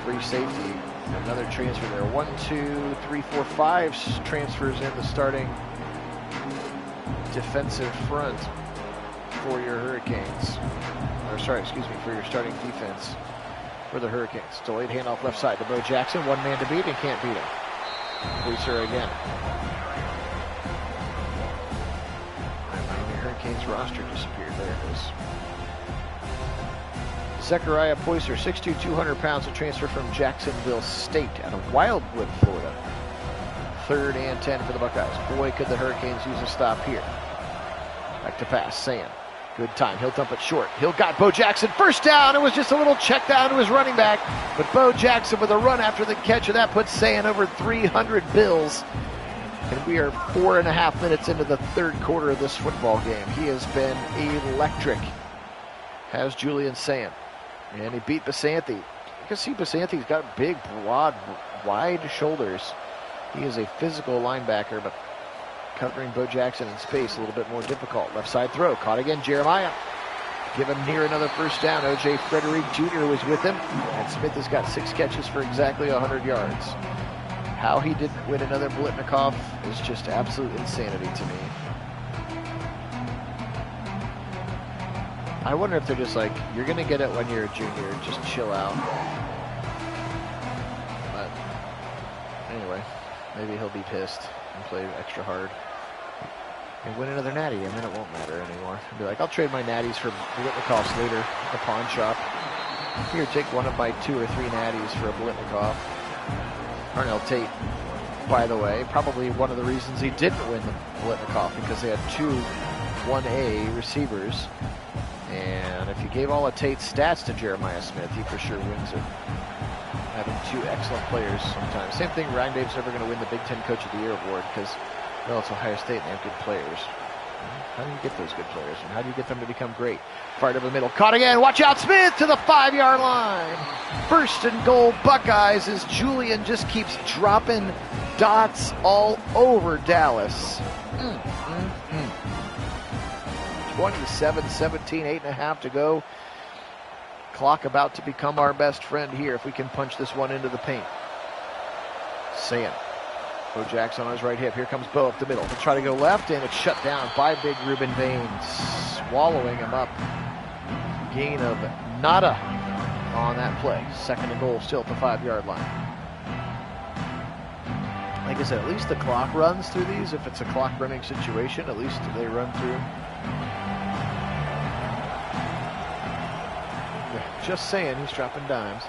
free safety. Another transfer there. 1, 2, 3, 4, 5 transfers in the starting defensive front for your Hurricanes. Or sorry, excuse me, for your starting defense for the Hurricanes. Delayed handoff left side to Bo Jackson. One man to beat and can't beat him. Poyser again. The Hurricanes roster disappeared. There it is. Zechariah Poyser, 6'2", 200 pounds, a transfer from Jacksonville State out of Wildwood, Florida. 3rd and 10 for the Buckeyes. Boy, could the Hurricanes use a stop here. Back to pass, Sand. Good time, he'll dump it short. He'll got Bo Jackson, first down. It was just a little check down to his running back, but Bo Jackson with a run after the catch, and that puts Sand over 300 bills. And we are 4.5 minutes into the 3rd quarter of this football game. He has been electric, has Julian Sand. And he beat Basanthi. You can see Basanti's got big, broad, wide shoulders. He is a physical linebacker, but covering Bo Jackson in space a little bit more difficult. Left side throw, caught again, Jeremiah. Given near another first down. O.J. Frederick Jr. was with him, and Smith has got 6 catches for exactly 100 yards. How he didn't win another Blitnikoff is just absolute insanity to me. I wonder if they're just like, you're going to get it when you're a junior, just chill out. But anyway, maybe he'll be pissed and play extra hard and win another natty, and then it won't matter anymore. He'll be like, I'll trade my natties for Blitnikoffs later at the pawn shop. Here, take one of my 2 or 3 natties for a Blitnikoff. Carnell Tate, by the way, probably one of the reasons he didn't win the Blitnikoff, because they had 2 1A receivers. And if you gave all of Tate's stats to Jeremiah Smith, he for sure wins it. Having 2 excellent players sometimes. Same thing, Ryan Dave's never going to win the Big Ten Coach of the Year award because, well, it's Ohio State and they have good players. How do you get those good players? And how do you get them to become great? Fired over the middle. Caught again. Watch out, Smith to the 5-yard line. 1st and goal, Buckeyes, as Julian just keeps dropping dots all over Dallas. 27-17, 8.5 to go. Clock about to become our best friend here if we can punch this one into the paint. Sand. Bo Jackson on his right hip. Here comes Bo up the middle. He'll try to go left, and it's shut down by big Ruben Baines, swallowing him up. Gain of nada on that play. 2nd and goal, still at the 5-yard line. Like I said, at least the clock runs through these. If it's a clock running situation, at least they run through. Just saying, he's dropping dimes.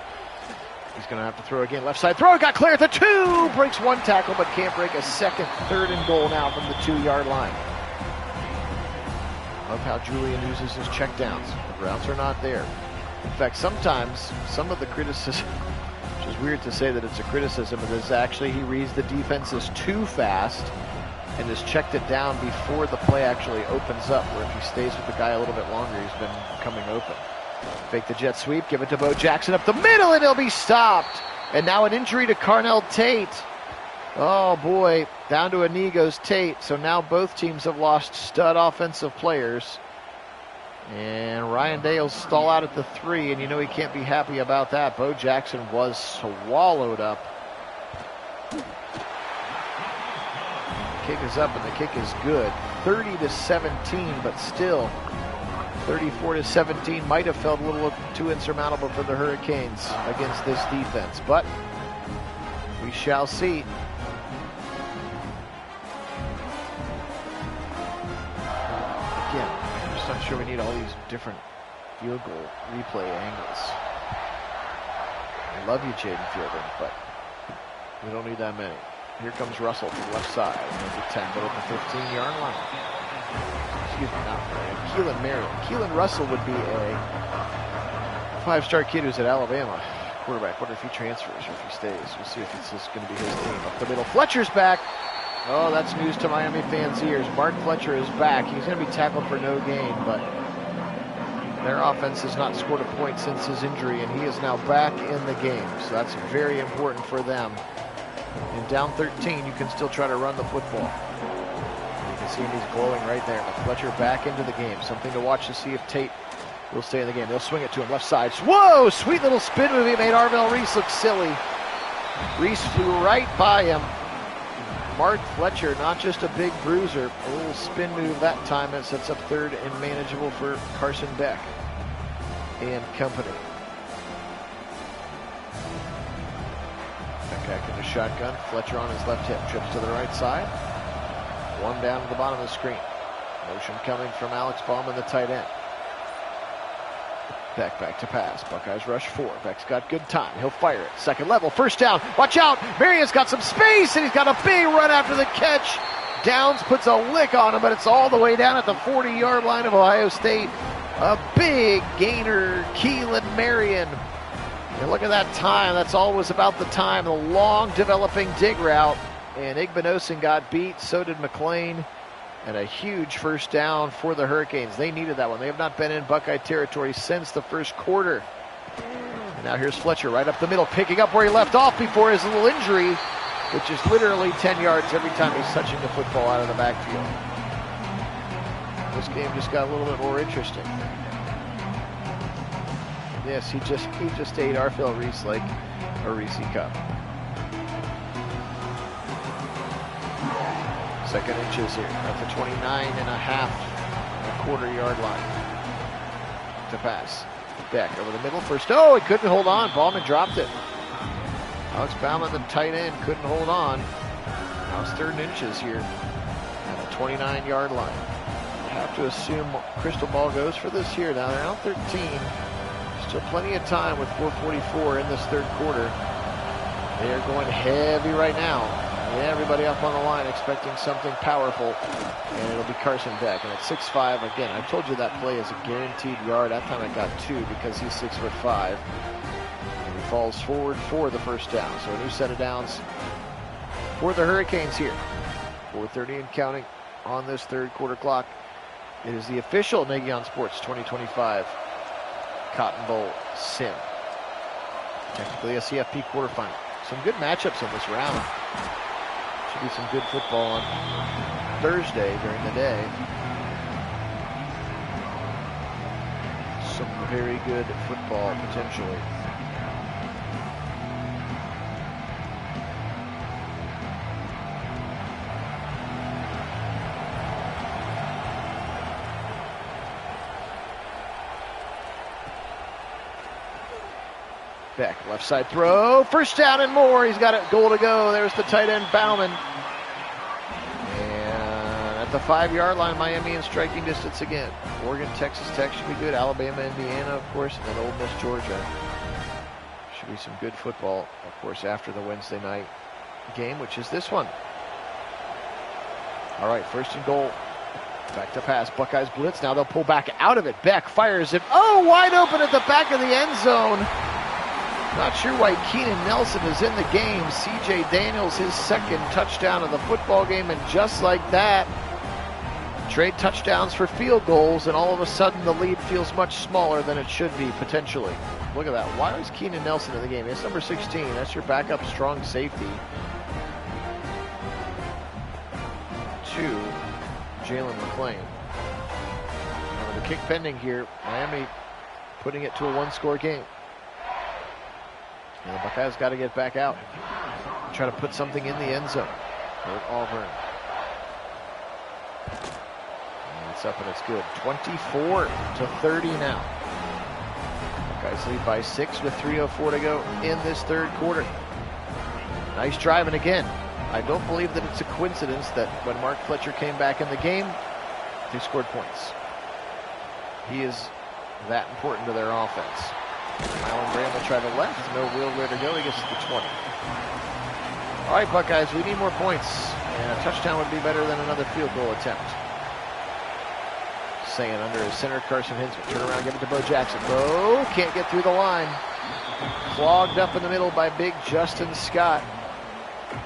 He's going to have to throw again. Left side throw, got clear at the 2. Breaks 1 tackle, but can't break a 2nd, 3rd and goal now from the 2-yard line. Love how Julian uses his checkdowns. The routes are not there. In fact, sometimes some of the criticism, which is weird to say that it's a criticism, but is actually he reads the defenses too fast and has checked it down before the play actually opens up, where if he stays with the guy a little bit longer, he's been coming open. Fake the jet sweep, give it to Bo Jackson up the middle, and he'll be stopped. And now an injury to Carnell Tate. Oh boy, down to a knee goes Tate. So now both teams have lost stud offensive players. And Ryan Day will stall out at the 3, and you know he can't be happy about that. Bo Jackson was swallowed up. The kick is up, and the kick is good. 30-17, but still 34-17 might have felt a little too insurmountable for the Hurricanes against this defense, but we shall see. Again, I'm just not sure we need all these different field goal replay angles. I love you, Jaden Fielding, but we don't need that many. Here comes Russell to the left side. He'll be tackled at the 15-yard line. excuse me, not Marion, Keelan Marion. Keelan Russell would be a 5-star kid who's at Alabama. Quarterback. Wonder if he transfers or if he stays. We'll see if it's just going to be his team. Up the middle, Fletcher's back. Oh, that's news to Miami fans' ears. Mark Fletcher is back. He's going to be tackled for no gain, but their offense has not scored a point since his injury, and he is now back in the game. So that's very important for them. And down 13, you can still try to run the football. You can see him, he's glowing right there. But Fletcher back into the game. Something to watch to see if Tate will stay in the game. They'll swing it to him, left side. Whoa, sweet little spin move. He made Arvell Reese look silly. Reese flew right by him. Mark Fletcher, not just a big bruiser, a little spin move that time. It sets up third and manageable for Carson Beck and company. Back into shotgun. Fletcher on his left hip, trips to the right side. One down to the bottom of the screen. Motion coming from Alex Bauman, the tight end. Beck back to pass. Buckeyes rush 4. Beck's got good time. He'll fire it. Second level. First down. Watch out. Marion's got some space, and he's got a big run after the catch. Downs puts a lick on him, but it's all the way down at the 40-yard line of Ohio State. A big gainer, Keelan Marion. And look at that time. That's always about the time. The long developing dig route. And Igbinosin got beat. So did McLean. And a huge first down for the Hurricanes. They needed that one. They have not been in Buckeye territory since the first quarter. And now here's Fletcher right up the middle, picking up where he left off before his little injury, which is literally 10 yards every time he's touching the football out of the backfield. This game just got a little bit more interesting. Yes, he just ate Arvell Reese like a Reese cup. Second inches here at the 29.5-quarter-yard line. To pass. Beck over the middle. First, oh, he couldn't hold on. Bauman dropped it. Alex Bauman, the tight end, couldn't hold on. Now it's third and inches here at the 29-yard line. I have to assume crystal ball goes for this here. Now they're out 13. Still plenty of time with 4:44 in this third quarter. They are going heavy right now. Yeah, everybody up on the line expecting something powerful, and it'll be Carson Beck. And at 6'5", again, I told you that play is a guaranteed yard. That time I got 2 because he's 6'5", and he falls forward for the first down. So a new set of downs for the Hurricanes here. 4:30 and counting on this third quarter clock. It is the official Nagy on Sports 2025 Cotton Bowl sim. Technically a CFP quarterfinal. Some good matchups in this round. Should be some good football on Thursday during the day. Some very good football potentially. Beck, left side throw, first down and more. He's got a goal to go. There's the tight end Bauman. And at the 5-yard line, Miami in striking distance again. Oregon, Texas Tech should be good. Alabama, Indiana, of course, and then Ole Miss, Georgia. Should be some good football, of course, after the Wednesday night game, which is this one. All right, first and goal. Back to pass. Buckeyes blitz. Now they'll pull back out of it. Beck fires it. Oh, wide open at the back of the end zone. Not sure why Keenan Nelson is in the game. C.J. Daniels, his second touchdown of the football game, and just like that, trade touchdowns for field goals, and all of a sudden the lead feels much smaller than it should be, potentially. Look at that. Why is Keenan Nelson in the game? It's number 16. That's your backup strong safety. To Jalen McLean. Now with the kick pending here, Miami putting it to a 1-score game. And the Buckeyes got to get back out and try to put something in the end zone for Auburn. And it's up and it's good. 24-30 now. Buckeyes lead by 6 with 3:04 to go in this third quarter. Nice driving again. I don't believe that it's a coincidence that when Mark Fletcher came back in the game, they scored points. He is that important to their offense. Mylan Graham will try the left. No wheel where to go. He gets to the 20. All right, Buckeyes, we need more points. And a touchdown would be better than another field goal attempt. Saying under his center, Carson Hinsman. Turn around, give it to Bo Jackson. Bo can't get through the line. Clogged up in the middle by big Justin Scott.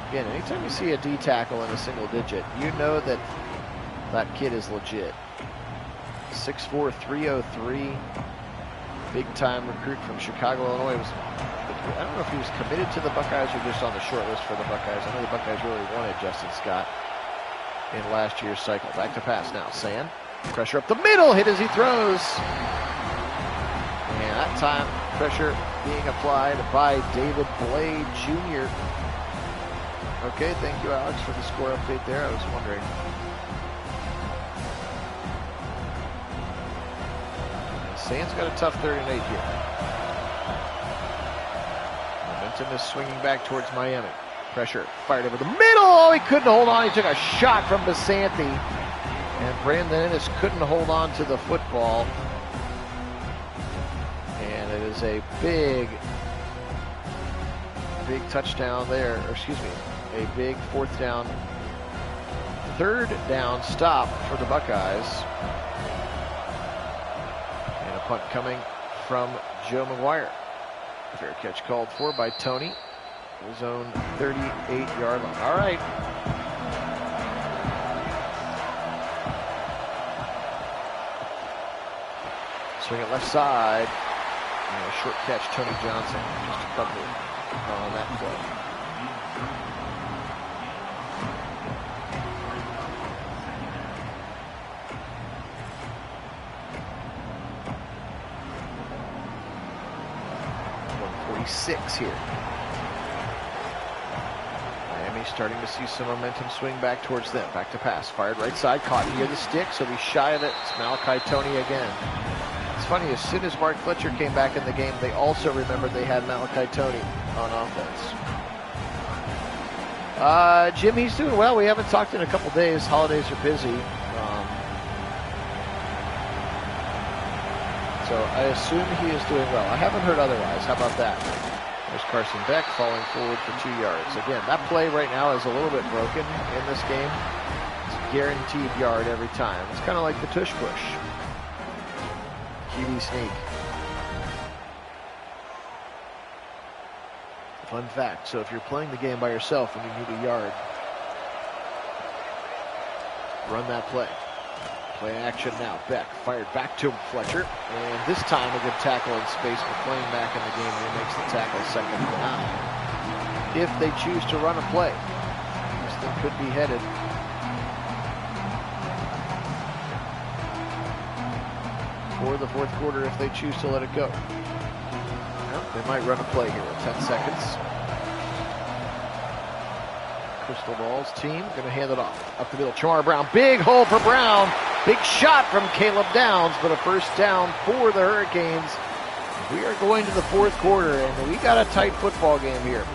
Again, anytime you see a D tackle in a single digit, you know that that kid is legit. 6'4", 303. Big time recruit from Chicago, Illinois. I don't know if he was committed to the Buckeyes or just on the short list for the Buckeyes. I know the Buckeyes really wanted Justin Scott in last year's cycle. Back to pass now. Sand. Pressure up the middle. Hit as he throws. And that time, pressure being applied by David Blade Jr. Okay, thank you, Alex, for the score update there. I was wondering. Sand's got a tough 3rd and 8 here. Momentum is swinging back towards Miami. Pressure fired over the middle. Oh, he couldn't hold on. He took a shot from Basanti. And Brandon Ennis couldn't hold on to the football. And it is a big touchdown there. Or excuse me, a big 4th down, 3rd down stop for the Buckeyes. And a punt coming from Joe McGuire. Fair catch called for by Tony. His own 38-yard line. All right. Swing it left side. And a short catch, Tony Johnson. Just a couple on that play. .146 here. Miami starting to see some momentum swing back towards them. Back to pass. Fired right side. Caught near the stick, so he's shy of it. It's Malachi Tony again. It's funny, as soon as Mark Fletcher came back in the game, they also remembered they had Malachi Tony on offense. Jim, he's doing well. We haven't talked in a couple days. Holidays are busy. So I assume he is doing well. I haven't heard otherwise. How about that? There's Carson Beck falling forward for 2 yards. Again, that play right now is a little bit broken in this game. It's a guaranteed yard every time. It's kind of like the tush push. QB sneak. Fun fact, so if you're playing the game by yourself and you need a yard, run that play. Play action now. Beck fired back to Fletcher, and this time a good tackle in space. McLean back in the game, and he makes the tackle, 2nd down. If they choose to run a play, this thing could be headed for the 4th quarter if they choose to let it go. Well, they might run a play here in 10 seconds. Crystal Ball's team going to hand it off. Up the middle, Chamar Brown. Big hole for Brown. Big shot from Caleb Downs, but a 1st down for the Hurricanes. We are going to the 4th quarter, and we got a tight football game here.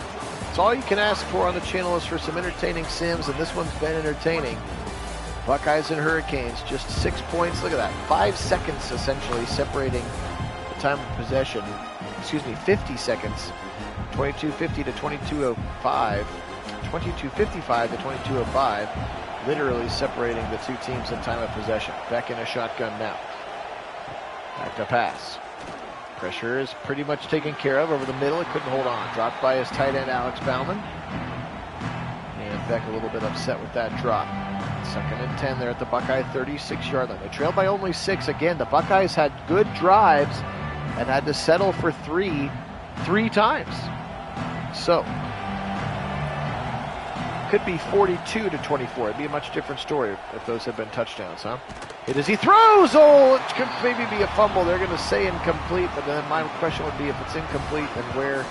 It's all you can ask for on the channel is for some entertaining sims, and this one's been entertaining. Buckeyes and Hurricanes, just 6 points. Look at that. 5 seconds essentially separating the time of possession. 50 seconds. 22:50 to 22:05. 22:55 to 22:05. Literally separating the two teams in time of possession. Beck in a shotgun now. Back to pass. Pressure is pretty much taken care of over the middle. It couldn't hold on. Dropped by his tight end, Alex Bauman. And Beck a little bit upset with that drop. 2nd and 10 there at the Buckeye 36-yard line. They trailed by only 6. Again, the Buckeyes had good drives and had to settle for three times. So, could be 42 to 24. It'd be a much different story if those had been touchdowns, huh? Hit as he throws. Oh, it could maybe be a fumble. They're going to say incomplete, but then my question would be, if it's incomplete, then where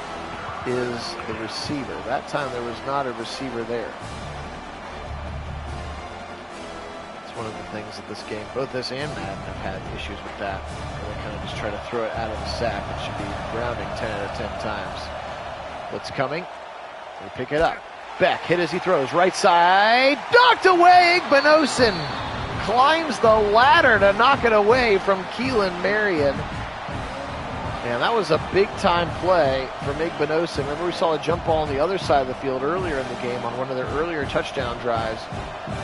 is the receiver? That time there was not a receiver there. It's one of the things that this game, both this and Madden, have had issues with that. They kind of just try to throw it out of the sack. It should be grounding 10 out of 10 times. What's coming? They pick it up. Beck hit as he throws. Right side. Knocked away. Igbenosin climbs the ladder to knock it away from Keelan Marion. And that was a big-time play from Igbenosin. Remember, we saw a jump ball on the other side of the field earlier in the game on one of their earlier touchdown drives.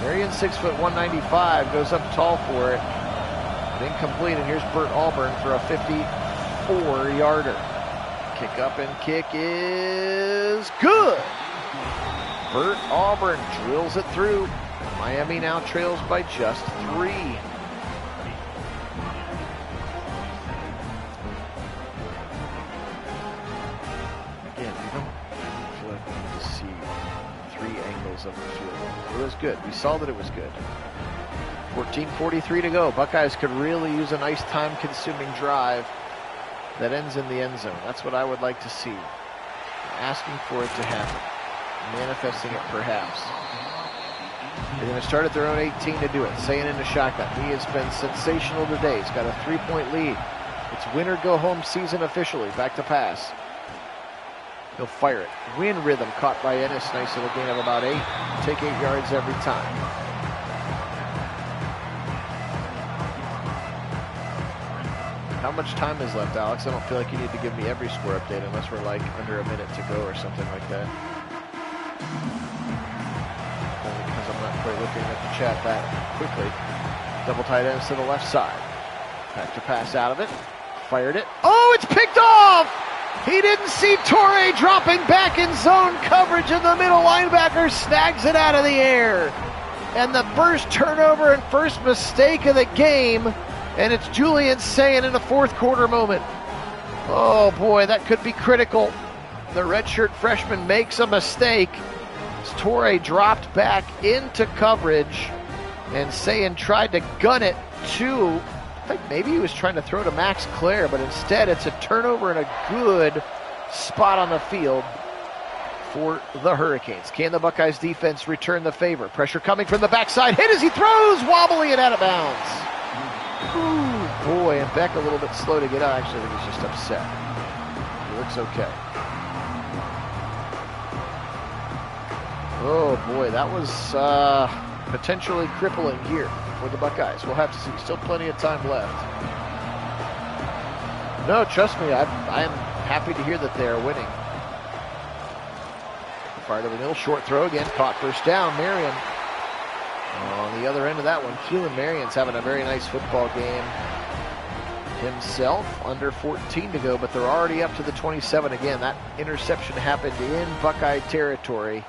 Marion, 6'1", 195, goes up tall for it. incomplete, and here's Bert Auburn for a 54-yarder. Kick up and kick is good. Bert Auburn drills it through. Miami now trails by just 3. Again, we don't feel like we need to see 3 angles of the field. It was good. We saw that it was good. 14:43 to go. Buckeyes could really use a nice time-consuming drive that ends in the end zone. That's what I would like to see. Asking for it to happen. Manifesting it perhaps. They're going to start at their own 18 to do it. Sayin in the shotgun. He has been sensational today. He's got a 3-point lead. It's win or go home season officially. Back to pass. He'll fire it. Win rhythm caught by Ennis. Nice little gain of about 8. Take 8 yards every time. How much time is left, Alex? I don't feel like you need to give me every score update unless we're like under a minute to go or something like that. Only because I'm not quite looking at the chat that quickly. Double tight ends to the left side. Back to pass out of it. Fired it. Oh, it's picked off! He didn't see Torrey dropping back in zone coverage, and the middle linebacker snags it out of the air. And the first turnover and first mistake of the game. And it's Julian Sayin in a fourth quarter moment. Oh boy, that could be critical. The redshirt freshman makes a mistake. Torrey dropped back into coverage, and Sayin tried to gun it to, I think maybe he was trying to throw to Max Clare, but instead it's a turnover and a good spot on the field for the Hurricanes. Can the Buckeyes defense return the favor? Pressure coming from the backside. Hit as he throws, wobbly and out of bounds. Ooh, boy, and Beck a little bit slow to get out. Actually, I think he's just upset. He looks okay. Oh, boy, that was potentially crippling here for the Buckeyes. We'll have to see. Still plenty of time left. No, trust me, I am happy to hear that they are winning. Fired over the middle, short throw again, caught first down, Marion. On the other end of that one, Keelan Marion's having a very nice football game himself. Under 14 to go, but they're already up to the 27 again. That interception happened in Buckeye territory.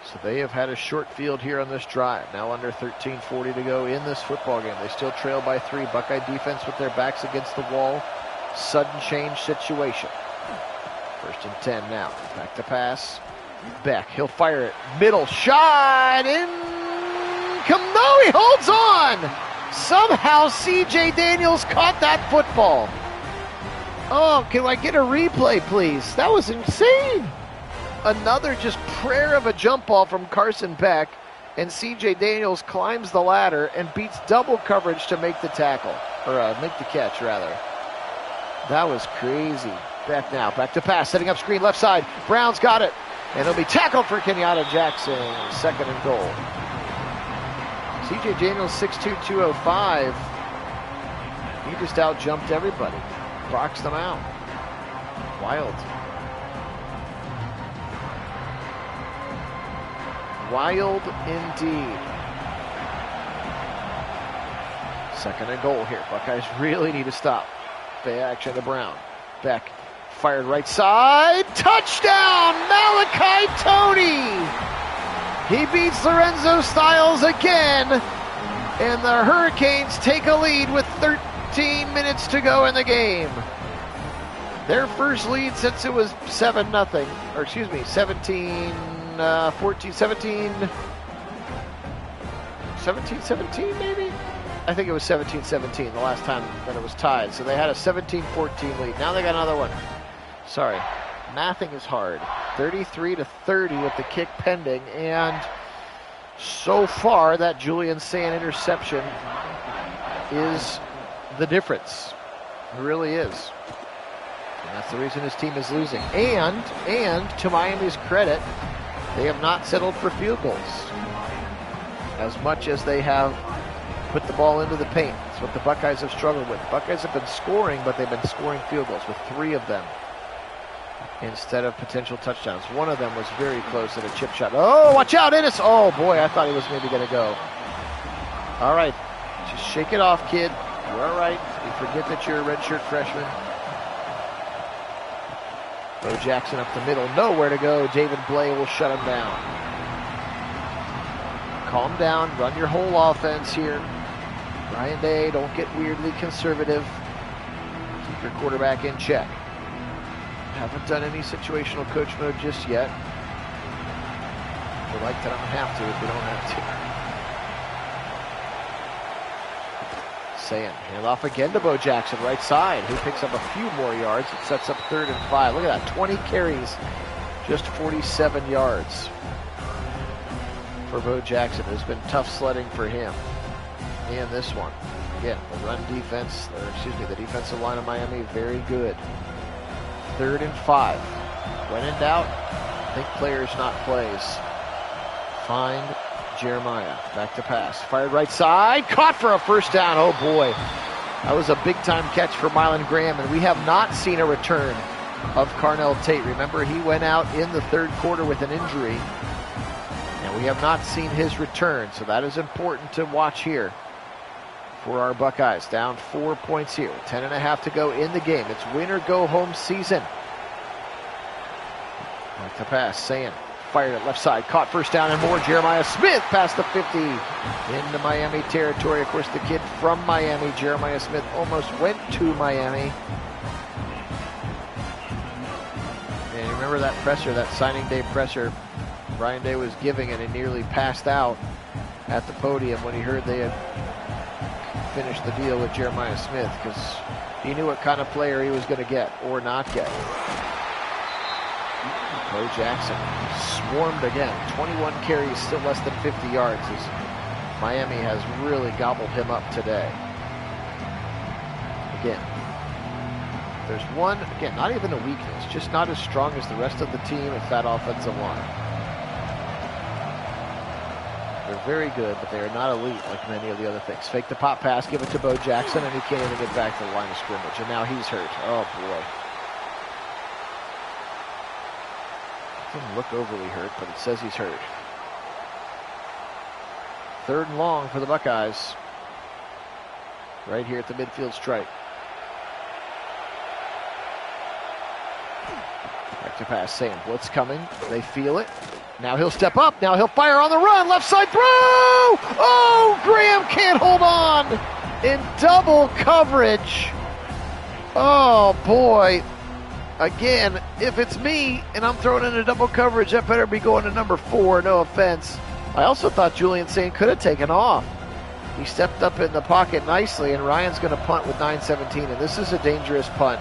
So they have had a short field here on this drive. Now under 13:40 to go in this football game. They still trail by 3. Buckeye defense with their backs against the wall. Sudden change situation. 1st and 10 now. Back to pass. Beck, he'll fire it. Middle shot in. No, he holds on. Somehow C.J. Daniels caught that football. Oh, can I get a replay, please? That was insane. Another just prayer of a jump ball from Carson Beck, and C.J. Daniels climbs the ladder and beats double coverage to make the tackle, or make the catch, rather. That was crazy. Beck now, back to pass, setting up screen left side. Brown's got it, and he'll be tackled for Kenyatta Jackson. 2nd and goal. C.J. Daniels, 6'2", 205. He just out-jumped everybody. Boxed them out. Wild. Wild indeed. 2nd and goal here. Buckeyes really need to stop. Play action to Brown. Beck fired right side. Touchdown, Malachi Tony! He beats Lorenzo Styles again, and the Hurricanes take a lead with 13 minutes to go in the game. Their first lead since it was 7-0, or excuse me, 17 maybe? I think it was 17-17 the last time that it was tied. So they had a 17-14 lead. Now they got another one. Sorry. Mathing is hard. 33-30 with the kick pending, and so far that Julian Sayin interception is the difference. It really is. And that's the reason his team is losing. And to Miami's credit, they have not settled for field goals as much as they have put the ball into the paint. That's what the Buckeyes have struggled with. Buckeyes have been scoring, but they've been scoring field goals with 3 of them instead of potential touchdowns. One of them was very close at a chip shot. Oh, watch out, Ennis! Oh boy, I thought he was maybe going to go. All right, just shake it off, kid. You're all right. You forget that you're a redshirt freshman. Bo Jackson up the middle, nowhere to go. David Blay will shut him down. Calm down, run your whole offense here. Ryan Day, don't get weirdly conservative. Keep your quarterback in check. Haven't done any situational coach mode just yet. We'd like to not have to if we don't have to. Saying, hand off again to Bo Jackson, right side. He picks up a few more yards. It sets up 3rd and 5. Look at that, 20 carries, just 47 yards for Bo Jackson. It's been tough sledding for him. And this one, again, the run defense, or excuse me, the defensive line of Miami, very good. 3rd and 5. When in doubt, think players, not plays. Find Jeremiah. Back to pass. Fired right side. Caught for a first down. Oh boy. That was a big time catch for Mylan Graham, and we have not seen a return of Carnell Tate. Remember, he went out in the 3rd quarter with an injury, and we have not seen his return, so that is important to watch here for our Buckeyes. Down 4 points here. 10.5 to go in the game. It's win or go home season. Back to pass. Sayin fired at left side. Caught first down and more. Jeremiah Smith past the 50 into Miami territory. Of course, the kid from Miami, Jeremiah Smith, almost went to Miami. And you remember that presser, that signing day presser Ryan Day was giving, and he nearly passed out at the podium when he heard they had finished the deal with Jeremiah Smith, because he knew what kind of player he was going to get or not get. Bo Jackson swarmed again. 21 carries, still less than 50 yards, as Miami has really gobbled him up today. Again, there's one, again, not even a weakness, just not as strong as the rest of the team. It's that offensive line. They're very good, but they are not elite like many of the other things. Fake the pop pass, give it to Bo Jackson, and he can't even get back to the line of scrimmage. And now he's hurt. Oh, boy. Doesn't look overly hurt, but it says he's hurt. 3rd and long for the Buckeyes. Right here at the midfield stripe. Back to pass, Sam. Blitz coming. They feel it. Now he'll step up. Now he'll fire on the run. Left side throw! Oh, Graham can't hold on in double coverage. Oh, boy. Again, if it's me and I'm throwing in a double coverage, that better be going to number 4, no offense. I also thought Julian Sain could have taken off. He stepped up in the pocket nicely, and Ryan's going to punt with 9:17, and this is a dangerous punt.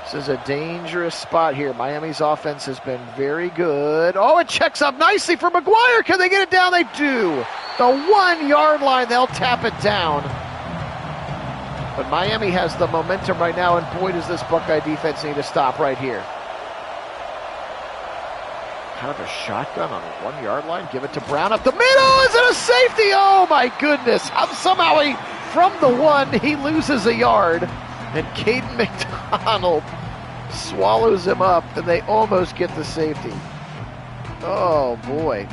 This is a dangerous spot here. Miami's offense has been very good. Oh, it checks up nicely for McGuire. Can they get it down? They do. The 1 yard line, they'll tap it down. But Miami has the momentum right now, and boy, does this Buckeye defense need to stop right here. Kind of a shotgun on the 1 yard line. Give it to Brown up the middle. Is it a safety? Oh, my goodness. Somehow from the 1, he loses a yard. And Caden McDonald swallows him up, and they almost get the safety. Oh, boy.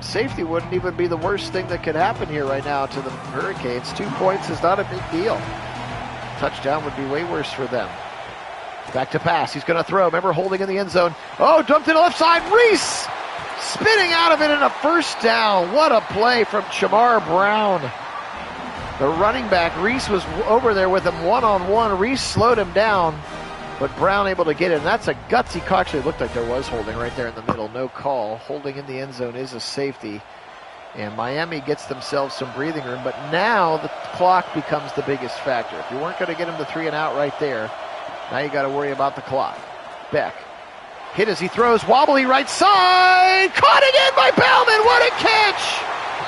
Safety wouldn't even be the worst thing that could happen here right now to the Hurricanes. 2 points is not a big deal. Touchdown would be way worse for them. Back to pass. He's going to throw. Remember, holding in the end zone. Oh, dumped in the left side. Reese spinning out of it in a first down. What a play from Chamar Brown. The running back, Reese, was over there with him one-on-one. Reese slowed him down, but Brown able to get it. And that's a gutsy call. Actually, it looked like there was holding right there in the middle. No call. Holding in the end zone is a safety. And Miami gets themselves some breathing room. But now the clock becomes the biggest factor. If you weren't going to get him to 3 and out right there, now you got to worry about the clock. Beck. Hit as he throws. Wobbly right side. Caught again by Bauman. What a catch!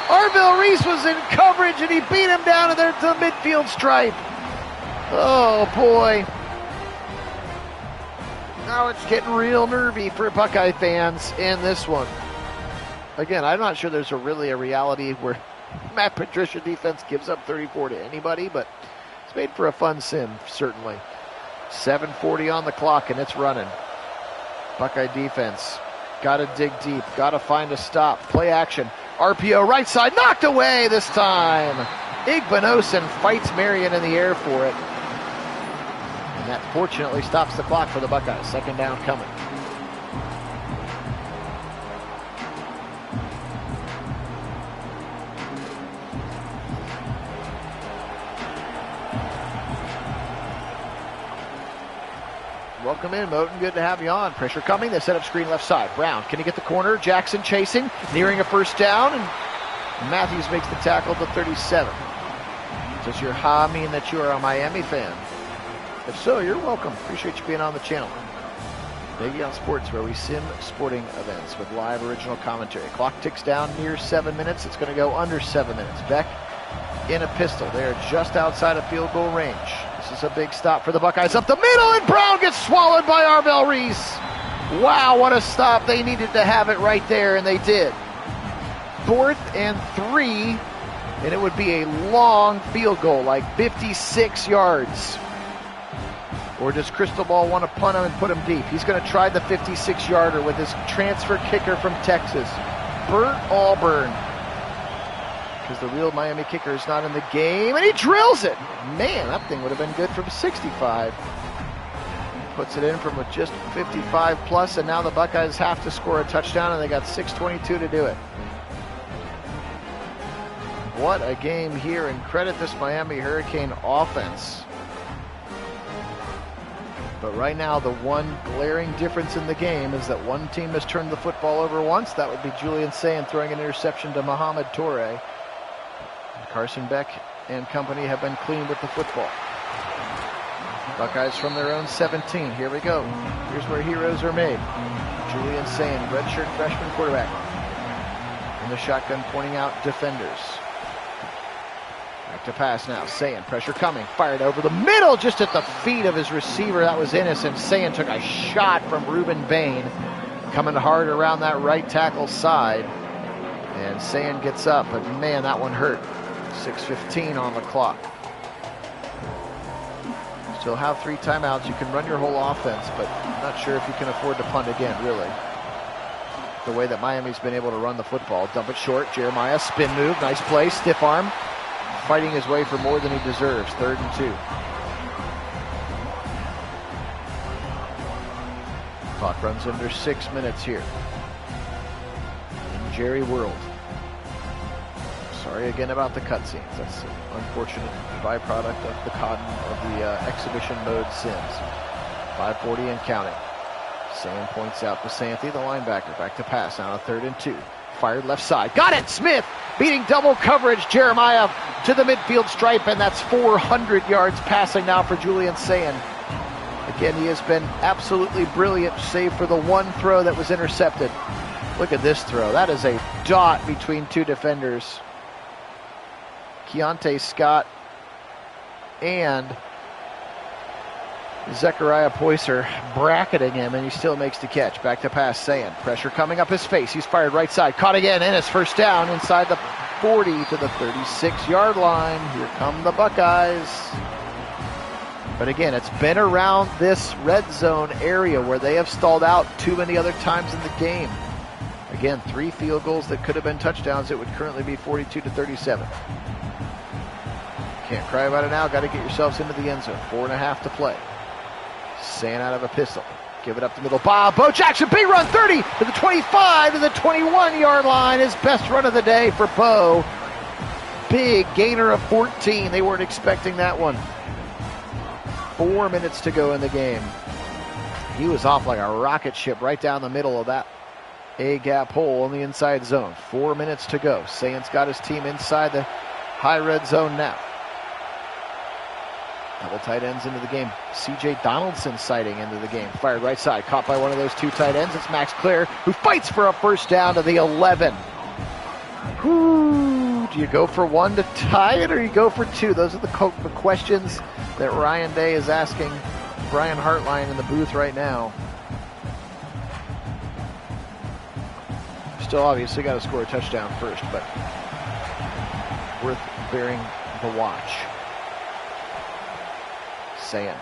Arville Reese was in coverage, and he beat him down to the midfield stripe. Oh, boy. Now it's getting real nervy for Buckeye fans in this one. Again, I'm not sure there's really a reality where Matt Patricia defense gives up 34 to anybody, but it's made for a fun sim, certainly. 7:40 on the clock, and it's running. Buckeye defense. Got to dig deep. Got to find a stop. Play action. RPO right side. Knocked away this time Igbenosin fights Marion in the air for it. And that fortunately stops the clock for the Buckeyes. Second down coming. Welcome in, Moten. Good to have you on. Pressure coming. They set up screen left side. Brown, can he get the corner? Jackson chasing, nearing a first down, and Matthews makes the tackle to 37. Does your ha mean that you are a Miami fan? If so, you're welcome. Appreciate you being on the channel. Biggie on Sports, where we sim sporting events with live original commentary. Clock ticks down near 7 minutes. It's going to go under 7 minutes. Beck in a pistol. They are just outside of field goal range. This is a big stop for the Buckeyes up the middle, and Brown gets swallowed by Arvell Reese. Wow, what a stop. They needed to have it right there, and they did. 4th and 3, and it would be a long field goal, like 56 yards. Or does Crystal Ball want to punt him and put him deep? He's going to try the 56-yarder with his transfer kicker from Texas, Bert Auburn. Because the real Miami kicker is not in the game, and he drills it. Man, that thing would have been good from 65. Puts it in from just 55 plus, and now the Buckeyes have to score a touchdown, and they got 6:22 to do it. What a game here, and credit this Miami Hurricane offense. But right now, the one glaring difference in the game is that one team has turned the football over once. That would be Julian Sayin throwing an interception to Mohamed Toure. Carson Beck and company have been clean with the football. Buckeyes from their own 17. Here we go. Here's where heroes are made. Julian Sayin, redshirt freshman quarterback. In the shotgun, pointing out defenders. Back to pass now. Sayin, pressure coming. Fired over the middle, just at the feet of his receiver. That was innocent. Sayin took a shot from Reuben Bain. Coming hard around that right tackle side. And Sayin gets up, but man, that one hurt. 6:15 on the clock. Still have 3 timeouts. You can run your whole offense, but I'm not sure if you can afford to punt again, really. The way that Miami's been able to run the football. Dump it short. Jeremiah, spin move. Nice play. Stiff arm. Fighting his way for more than he deserves. 3rd and 2. Clock runs under 6 minutes here. In Jerry World. Sorry again about the cutscenes. That's an unfortunate byproduct of the cotton of the exhibition mode sims. 5:40 and counting. Sam points out to Santhi, the linebacker. Back to pass. Now a 3rd and 2. Fired left side. Got it! Smith beating double coverage. Jeremiah to the midfield stripe, and that's 400 yards passing now for Julian Sayin. Again, he has been absolutely brilliant, save for the one throw that was intercepted. Look at this throw. That is a dot between 2 defenders. Keontae Scott and Zechariah Poyser bracketing him, and he still makes the catch. Back to pass, Sayin. Pressure coming up his face. He's fired right side. Caught again, and it's first down inside the 40 to the 36-yard line. Here come the Buckeyes. But again, it's been around this red zone area where they have stalled out too many other times in the game. Again, 3 field goals that could have been touchdowns. It would currently be 42 to 37. Can't cry about it now. Got to get yourselves into the end zone. 4.5 to play. Sayin out of a pistol. Give it up the middle. Bo Jackson, big run, 30 to the 25 to the 21-yard line. His best run of the day for Bo. Big gainer of 14. They weren't expecting that one. 4 minutes to go in the game. He was off like a rocket ship right down the middle of that A-gap hole in the inside zone. 4 minutes to go. Sayin's got his team inside the high red zone now. Double tight ends into the game. C.J. Donaldson sighting into the game. Fired right side. Caught by one of those 2 tight ends. It's Max Clare, who fights for a first down to the 11. Whew. Do you go for 1 to tie it, or you go for 2? Those are the questions that Ryan Day is asking Brian Hartline in the booth right now. Still obviously got to score a touchdown first, but worth bearing the watch. Sayin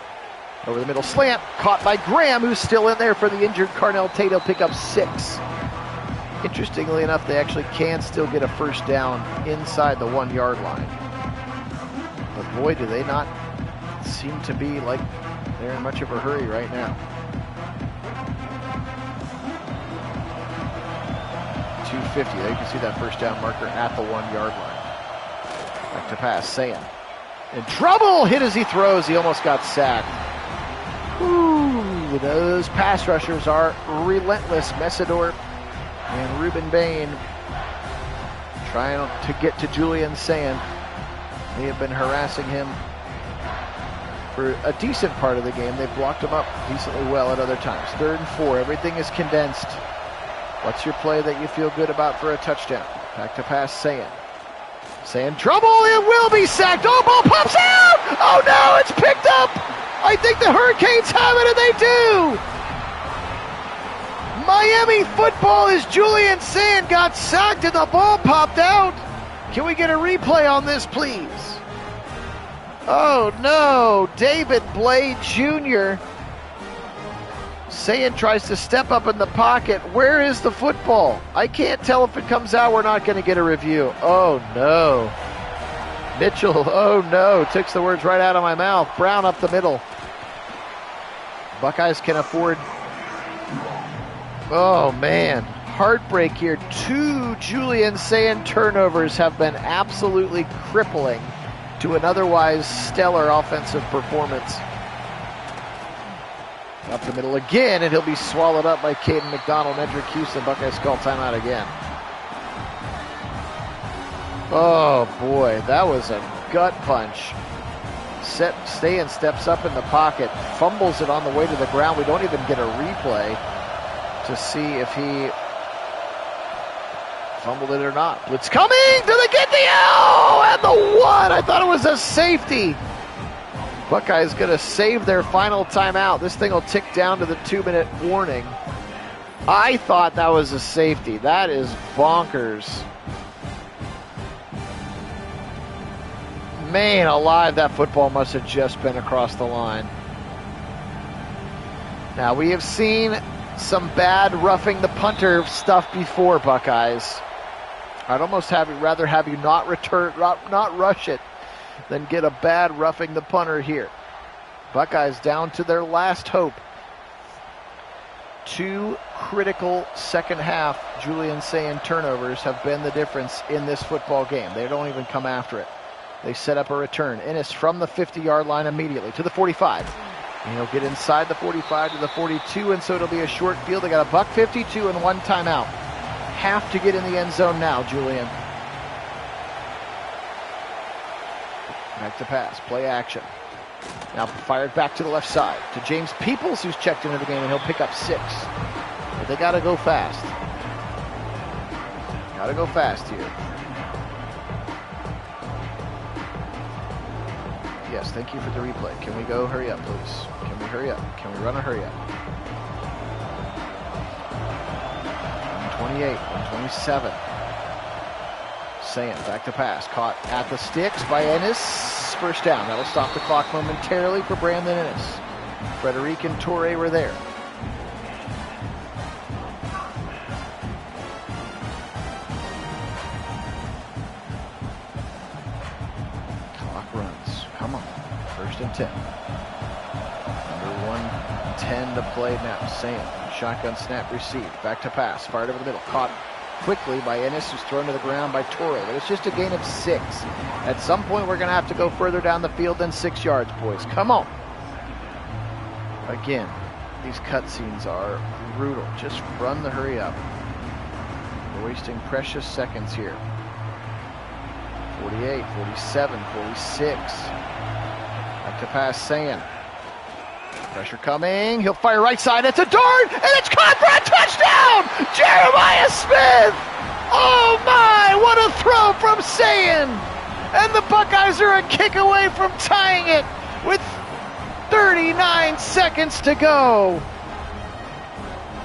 over the middle slant, caught by Graham, who's still in there for the injured Carnell Tate. He'll pick up 6. Interestingly enough, they actually can still get a first down inside the 1-yard line. boy, do they not seem to be like they're in much of a hurry right now. 250. There you can see that first down marker at the 1 yard line. Back to pass. Sayan in trouble. Hit as he throws. He almost got sacked. Ooh, those pass rushers are relentless. Messidor and Ruben Bain trying to get to Julian Sayan. They have been harassing him for a decent part of the game. They've blocked him up decently well at other times. 3rd and 4. Everything is condensed. What's your play that you feel good about for a touchdown? Back to pass, Sayan. Sayan, trouble. It will be sacked. Oh, ball pops out. Oh, no, it's picked up. I think the Hurricanes have it, and they do. Miami football as Julian Sayan got sacked and the ball popped out. Can we get a replay on this, please? Oh, no. David Blade Jr. Sayan tries to step up in the pocket. Where is the football? I can't tell if it comes out. We're not going to get a review. Oh, no. Mitchell, oh, no. Takes the words right out of my mouth. Brown up the middle. Buckeyes can afford... Oh, man. Heartbreak here. 2 Julian Sayan turnovers have been absolutely crippling to an otherwise stellar offensive performance. Up the middle again, and he'll be swallowed up by Caden McDonald. Nedrick Houston. Buckeyes call timeout again. Oh, boy. That was a gut punch. Sayan steps up in the pocket, fumbles it on the way to the ground. We don't even get a replay to see if he fumbled it or not. Blitz coming! Do they get the L? And the 1! I thought it was a safety. Buckeyes going to save their final timeout. This thing will tick down to the 2-minute warning. I thought that was a safety. That is bonkers. Man alive, that football must have just been across the line. Now, we have seen some bad roughing the punter stuff before, Buckeyes. I'd almost rather have you not rush it than get a bad roughing the punter here. Buckeyes down to their last hope. 2 critical second half Julian Sayan turnovers have been the difference in this football game. They don't even come after it. They set up a return. Ennis from the 50-yard line immediately to the 45. And he'll get inside the 45 to the 42, and so it'll be a short field. They got a $1:52 and 1 timeout. Have to get in the end zone now, Julian. Back to pass, play action. Now fired back to the left side to James Peoples, who's checked into the game, and he'll pick up 6. But they got to go fast. Got to go fast here. Yes, thank you for the replay. Can we go hurry up, please? Can we hurry up? Can we run a hurry up? 128, 127. Sayan back to pass. Caught at the sticks by Ennis. First down. That'll stop the clock momentarily for Brandon Ennis. Frederic and Torre were there. Clock runs. Come on. 1st and 10. Under 1:10 to play now. Sayan. Shotgun snap received. Back to pass. Fired over the middle. Caught quickly by Ennis, who's thrown to the ground by Torre. But it's just a gain of 6. At some point, we're going to have to go further down the field than 6 yards, boys. Come on. Again, these cutscenes are brutal. Just run the hurry up. We're wasting precious seconds here. 48, 47, 46. Back to pass, Sayan. Pressure coming. He'll fire right side. It's a dart, and it's caught for a touchdown! Jeremiah Smith! Oh my, what a throw from Sayan! And the Buckeyes are a kick away from tying it with 39 seconds to go.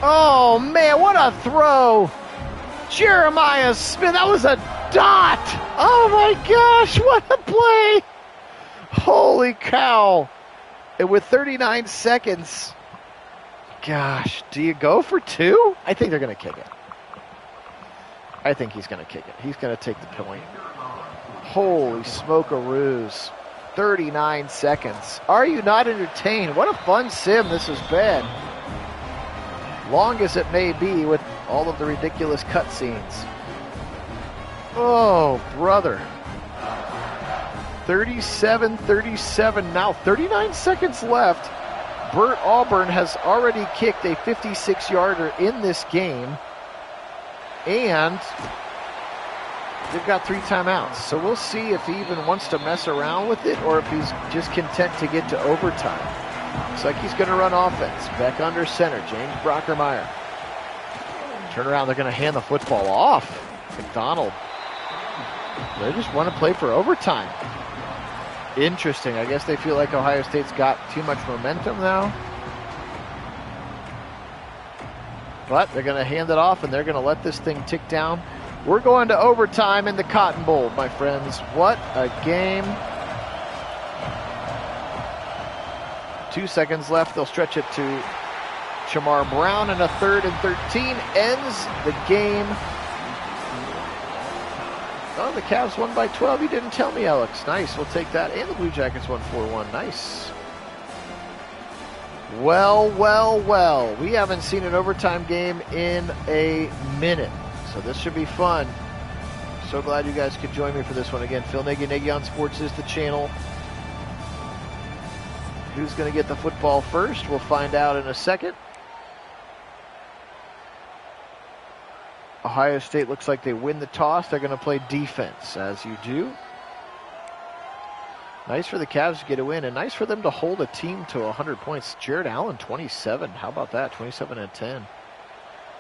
Oh man, what a throw! Jeremiah Smith, that was a dot! Oh my gosh, what a play! Holy cow! And with 39 seconds, gosh, do you go for 2? I think they're going to kick it. I think he's going to kick it. He's going to take the point. Holy smoke-a-roos. 39 seconds. Are you not entertained? What a fun sim this has been. Long as it may be with all of the ridiculous cutscenes. Oh, brother. 37-37 now. 39 seconds left. Bert Auburn has already kicked a 56-yarder in this game. And they've got 3 timeouts. So we'll see if he even wants to mess around with it or if he's just content to get to overtime. Looks like he's going to run offense. Back under center, James Brockermeyer. Turn around, they're going to hand the football off. McDonald. They just want to play for overtime. Interesting. I guess they feel like Ohio State's got too much momentum now. But they're going to hand it off, and they're going to let this thing tick down. We're going to overtime in the Cotton Bowl, my friends. What a game. 2 seconds left. They'll stretch it to Shamar Brown, and a 3rd and 13 ends the game. Oh, the Cavs won by 12. You didn't tell me, Alex. Nice. We'll take that. And the Blue Jackets won 4-1. Nice. Well, well, well. We haven't seen an overtime game in a minute. So this should be fun. So glad you guys could join me for this one. Again, Phil Nagy, Nagy on Sports is the channel. Who's going to get the football first? We'll find out in a second. Ohio State looks like they win the toss. They're going to play defense, as you do. Nice for the Cavs to get a win, and nice for them to hold a team to 100 points. Jared Allen, 27. How about that? 27 and 10.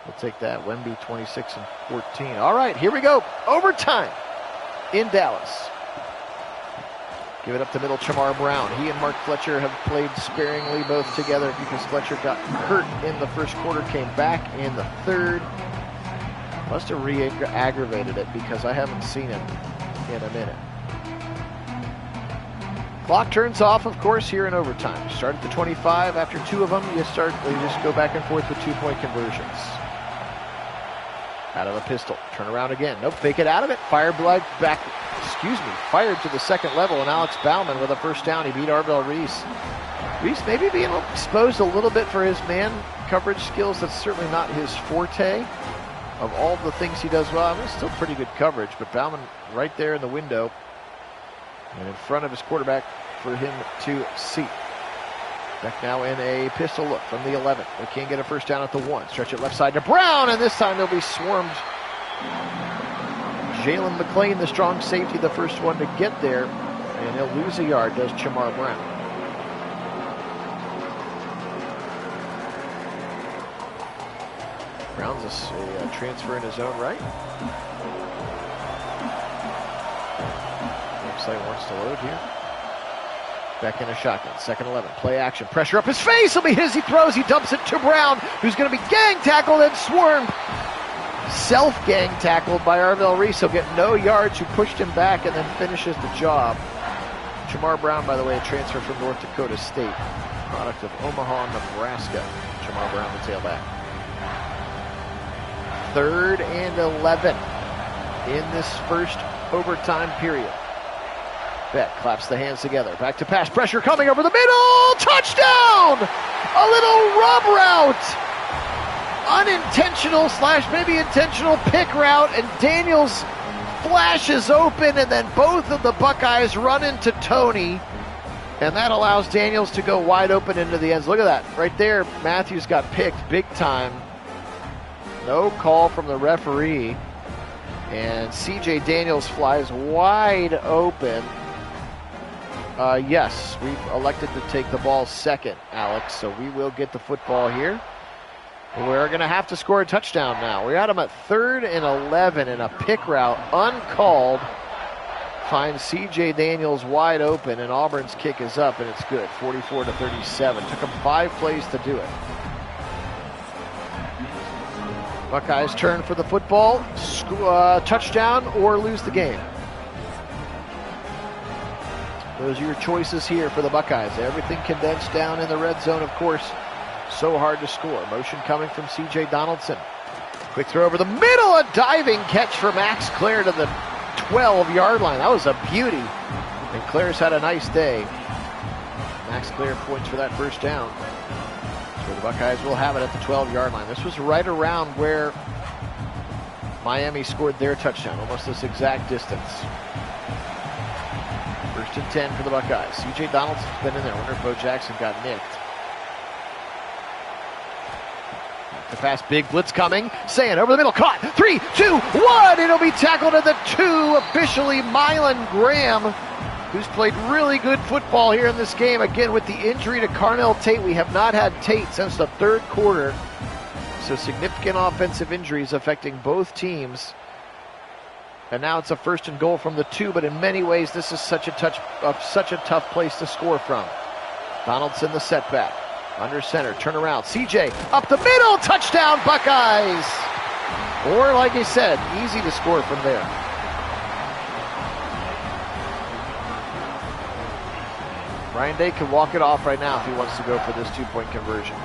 We'll take that. Wemby, 26 and 14. All right, here we go. Overtime in Dallas. Give it up the middle, Shamar Brown. He and Mark Fletcher have played sparingly both together because Fletcher got hurt in the first quarter, came back in the third. Must have re-aggravated it because I haven't seen him in a minute. Clock turns off, of course, here in overtime. Start at the 25. After 2 of them, you just go back and forth with 2-point conversions. Out of a pistol. Turn around again. Nope, fake it out of it. Fired to the second level, and Alex Bauman with a first down. He beat Arvell Reese. Reese maybe being exposed a little bit for his man coverage skills. That's certainly not his forte. Of all the things he does well, I mean, it's still pretty good coverage, but Bauman right there in the window and in front of his quarterback for him to see. Back now in a pistol look from the 11. They can't get a first down at the 1. Stretch it left side to Brown, and this time they'll be swarmed. Jalen McClain, the strong safety, the first one to get there, and he'll lose a yard, does Shamar Brown. Brown's a transfer in his own right. Website wants to load here. Back in a shotgun. 2nd 11. Play action. Pressure up his face. He'll be his. He throws. He dumps it to Brown, who's going to be gang tackled and swarmed. Self-gang tackled by Arvell Reese. He'll get no yards. Who pushed him back and then finishes the job. Shamar Brown, by the way, a transfer from North Dakota State. Product of Omaha, Nebraska. Shamar Brown, the tailback. 3rd and 11 in this first overtime period. Beck claps the hands together. Back to pass. Pressure coming over the middle. Touchdown! A little rub route. Unintentional / maybe intentional pick route, and Daniels flashes open, and then both of the Buckeyes run into Tony, and that allows Daniels to go wide open into the ends. Look at that. Right there, Matthews got picked big time. No call from the referee, and CJ Daniels flies wide open. Yes, we've elected to take the ball second, Alex, so we will get the football here. We're going to have to score a touchdown now. We got him at 3rd and 11 in a pick route, uncalled. Finds CJ Daniels wide open, and Auburn's kick is up, and it's good. 44-37. Took them 5 plays to do it. Buckeyes turn for the football. Touchdown or lose the game. Those are your choices here for the Buckeyes. Everything condensed down in the red zone, of course. So hard to score. Motion coming from C.J. Donaldson. Quick throw over the middle. A diving catch for Max Clare to the 12-yard line. That was a beauty. And Claire's had a nice day. Max Claire points for that first down. So the Buckeyes will have it at the 12-yard line. This was right around where Miami scored their touchdown, almost this exact distance. First and 10 for the Buckeyes. C.J. Donaldson's been in there. I wonder if Bo Jackson got nicked. The pass, big blitz coming. Sayin over the middle, caught. 3, 2, 1. It'll be tackled at the 2. Officially, Mylan Graham, who's played really good football here in this game. Again, with the injury to Carnell Tate, we have not had Tate since the third quarter. So significant offensive injuries affecting both teams. And now it's a first and goal from the 2, but in many ways, this is such a tough place to score from. Donaldson, the setback. Under center, turn around. CJ up the middle, touchdown Buckeyes! Or like he said, easy to score from there. Ryan Day can walk it off right now if he wants to go for this 2-point conversion.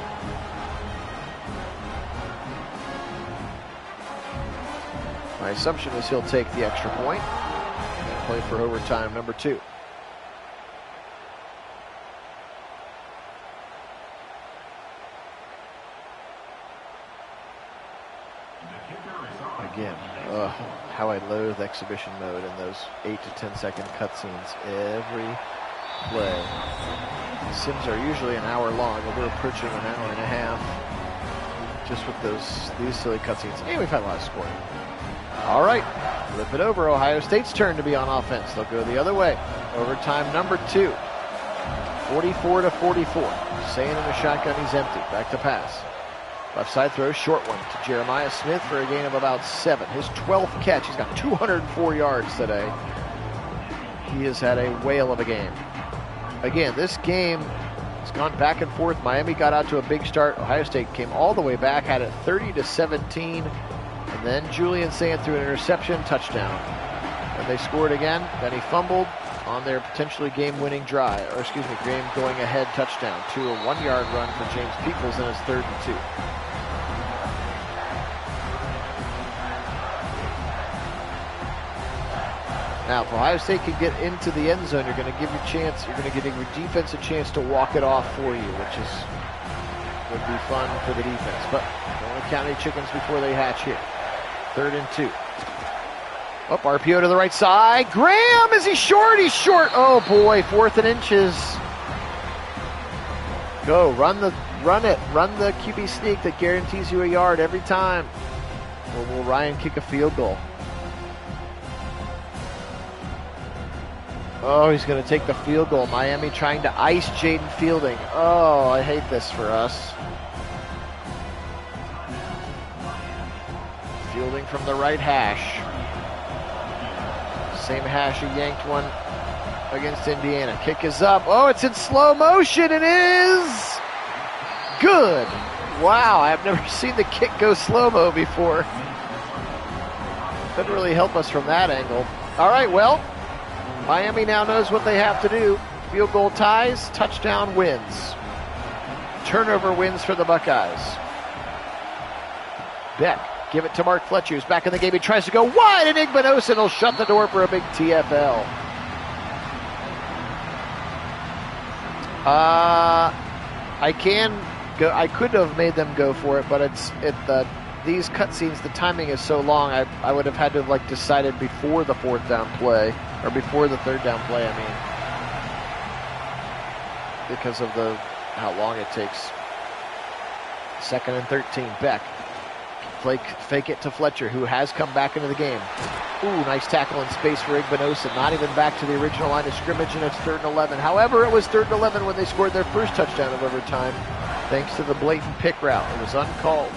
My assumption is he'll take the extra point and play for overtime number 2. Again, how I loathe exhibition mode and those 8 to 10 second cutscenes every play. The Sims are usually an hour long, but we're approaching an hour and a half just with these silly cutscenes. And we've had a lot of scoring. All right, flip it over. Ohio State's turn to be on offense. They'll go the other way. Overtime number 2. 44 to 44. Sayin in the shotgun, he's empty. Back to pass. Left side throw, short one to Jeremiah Smith for a gain of about 7. His 12th catch. He's got 204 yards today. He has had a whale of a game. Again, this game has gone back and forth. Miami got out to a big start. Ohio State came all the way back, had it 30 to 17. And then Julian Sayin threw an interception, touchdown. And they scored again. Then he fumbled on their potentially game-winning drive, or excuse me, game-going-ahead touchdown to a 1-yard run for James Peoples in his 3rd and 2. Now, if Ohio State can get into the end zone, you're going to give your defense a chance to walk it off for you, which would be fun for the defense. But don't count any chickens before they hatch here. 3rd and 2. Up, RPO to the right side. Graham, is he short? He's short. Oh boy, 4th and inches. Go, run it. Run the QB sneak that guarantees you a yard every time. Or will Ryan kick a field goal? Oh, he's going to take the field goal. Miami trying to ice Jaden Fielding. Oh, I hate this for us. Fielding from the right hash. Same hash he yanked one against Indiana. Kick is up. Oh, it's in slow motion. It is good. Wow, I've never seen the kick go slow-mo before. Couldn't really help us from that angle. All right, well, Miami now knows what they have to do. Field goal ties, touchdown wins. Turnover wins for the Buckeyes. Beck, give it to Mark Fletcher, who's back in the game. He tries to go wide, and Igbinosin will shut the door for a big TFL. I could have made them go for it, but these cutscenes, the timing is so long. I would have had to have decided before the 4th down play, or before the 3rd down play. I mean, because of how long it takes. 2nd and 13. Beck. Fake it to Fletcher, who has come back into the game. Ooh, nice tackle in space for Igbinosin. Not even back to the original line of scrimmage, and it's 3rd and 11. However, it was 3rd and 11 when they scored their first touchdown of overtime, thanks to the blatant pick route. It was uncalled.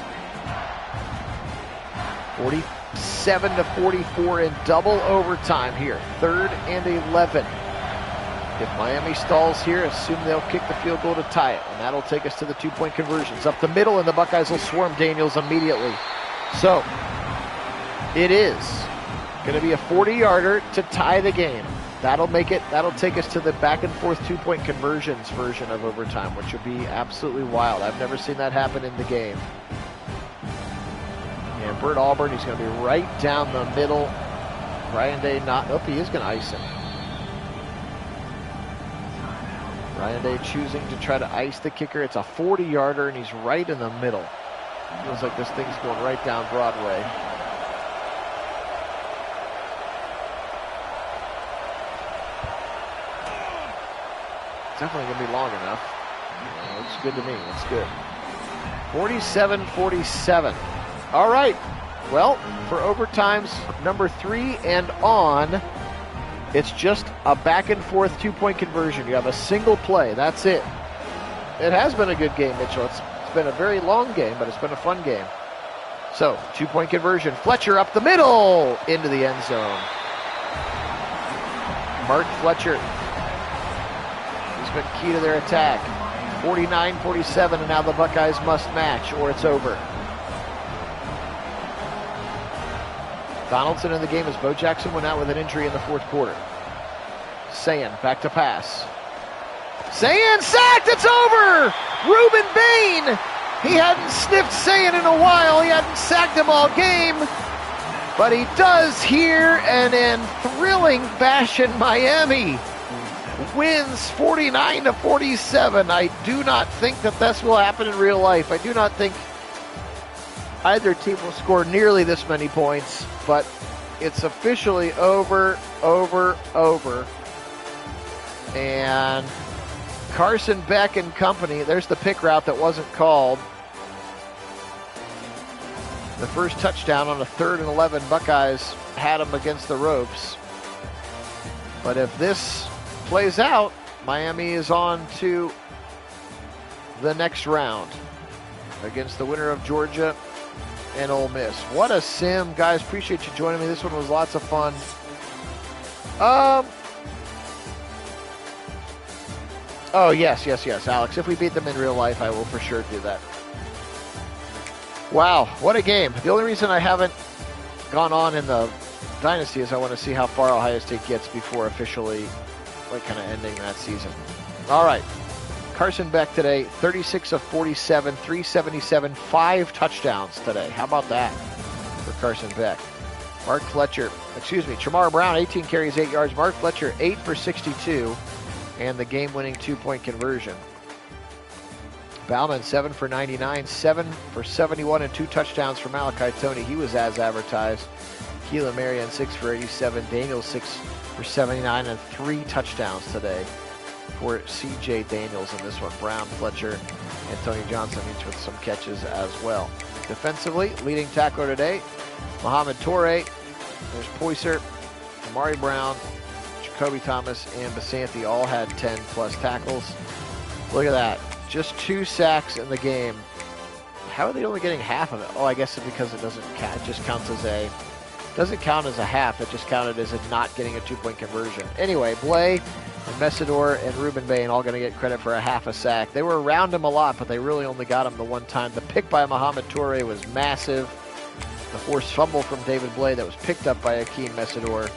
47 to 44 in double overtime here. 3rd and 11. If Miami stalls here, assume they'll kick the field goal to tie it, and that'll take us to the 2-point conversions. Up the middle, and the Buckeyes will swarm Daniels immediately. So, it is going to be a 40-yarder to tie the game. That'll take us to the back-and-forth 2-point conversions version of overtime, which would be absolutely wild. I've never seen that happen in the game. And Bert Auburn, he's going to be right down the middle. Ryan Day he is going to ice him. Ryan Day choosing to try to ice the kicker. It's a 40-yarder, and he's right in the middle. Feels like this thing's going right down Broadway. Definitely going to be long enough. Looks good to me. That's good. 47-47. All right. Well, for overtimes number 3 and on, it's just a back-and-forth two-point conversion. You have a single play. That's it. It has been a good game, Mitchell. It's been a very long game, but it's been a fun game. So, two-point conversion. Fletcher up the middle into the end zone. Mark Fletcher. He's been key to their attack. 49-47, and now the Buckeyes must match, or it's over. Donaldson in the game as Bo Jackson went out with an injury in the fourth quarter. Sayan back to pass. Sayan sacked, it's over! Ruben Bain! He hadn't sniffed Sayan in a while, he hadn't sacked him all game, but he does here, and in thrilling fashion, Miami wins 49-47. I do not think that this will happen in real life. I do not think either team will score nearly this many points, but it's officially over. And Carson Beck and company, there's the pick route that wasn't called. The first touchdown on a 3rd and 11, Buckeyes had him against the ropes. But if this plays out, Miami is on to the next round against the winner of Georgia and Ole Miss. What a sim. Guys, appreciate you joining me. This one was lots of fun. Oh, yes, Alex. If we beat them in real life, I will for sure do that. Wow, what a game. The only reason I haven't gone on in the Dynasty is I want to see how far Ohio State gets before officially kind of ending that season. All right. Carson Beck today, 36 of 47, 377, 5 touchdowns today. How about that for Carson Beck? Tramar Brown, 18 carries, 8 yards. Mark Fletcher, 8 for 62, and the game-winning two-point conversion. Bauman, 7 for 99, 7 for 71, and 2 touchdowns for Malachi Toney. He was as advertised. Keelan Marion, 6 for 87. Daniels, 6 for 79, and 3 touchdowns today for C.J. Daniels in this one. Brown, Fletcher, and Tony Johnson each with some catches as well. Defensively, leading tackler today, Mohamed Toure. There's Poyser, Amari Brown, Jacoby Thomas, and Basanti all had 10-plus tackles. Look at that. Just 2 sacks in the game. How are they only getting half of it? Oh, I guess it's because it doesn't count. It just counts as a... doesn't count as a half. It just counted as a not getting a 2-point conversion. Anyway, Blay and Messidor and Ruben Bain all going to get credit for a half a sack. They were around him a lot, but they really only got him the one time. The pick by Mohamed Toure was massive. The forced fumble from David Blay that was picked up by Akeem Messidor,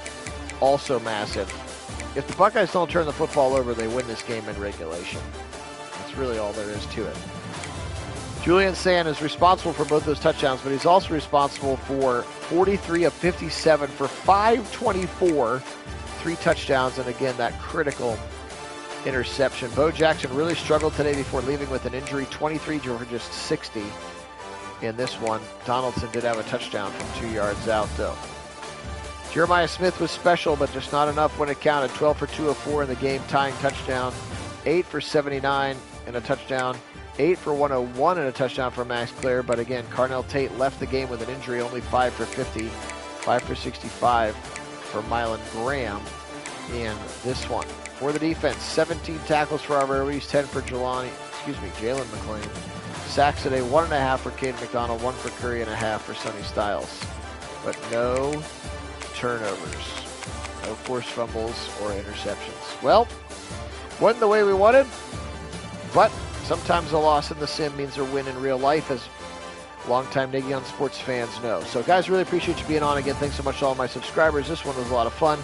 also massive. If the Buckeyes don't turn the football over, they win this game in regulation. That's really all there is to it. Julian Sand is responsible for both those touchdowns, but he's also responsible for 43 of 57 for 524, 3 touchdowns, and again, that critical interception. Bo Jackson really struggled today before leaving with an injury, 23 for just 60 in this one. Donaldson did have a touchdown from 2 yards out, though. Jeremiah Smith was special, but just not enough when it counted. 12 for 204 in the game-tying touchdown, 8 for 79 and a touchdown. 8 for 101 and a touchdown for Max Clare, but again, Carnell Tate left the game with an injury, only 5 for 50, 5 for 65 for Mylan Graham in this one. For the defense, 17 tackles for our Ruiz, 10 for Jalen McClain. Sacks today, 1.5 for Caden McDonald, 1 for Curry, and a half for Sonny Styles. But no turnovers, no forced fumbles or interceptions. Well, wasn't the way we wanted, but sometimes a loss in the sim means a win in real life, as longtime Nagy on Sports fans know. So, guys, really appreciate you being on again. Thanks so much to all my subscribers. This one was a lot of fun.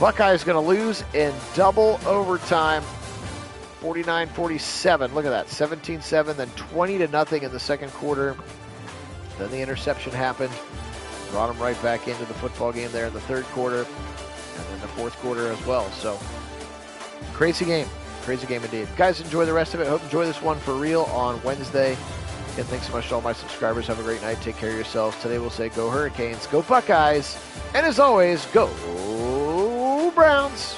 Buckeyes going to lose in double overtime, 49-47. Look at that, 17-7, then 20-0 in the second quarter. Then the interception happened. Brought them right back into the football game there in the third quarter, and then the fourth quarter as well. So, crazy game. Crazy game indeed. Guys, enjoy the rest of it. Hope you enjoy this one for real on Wednesday. Again, thanks so much to all my subscribers. Have a great night. Take care of yourselves. Today we'll say go Hurricanes, go Buckeyes, and as always, go Browns.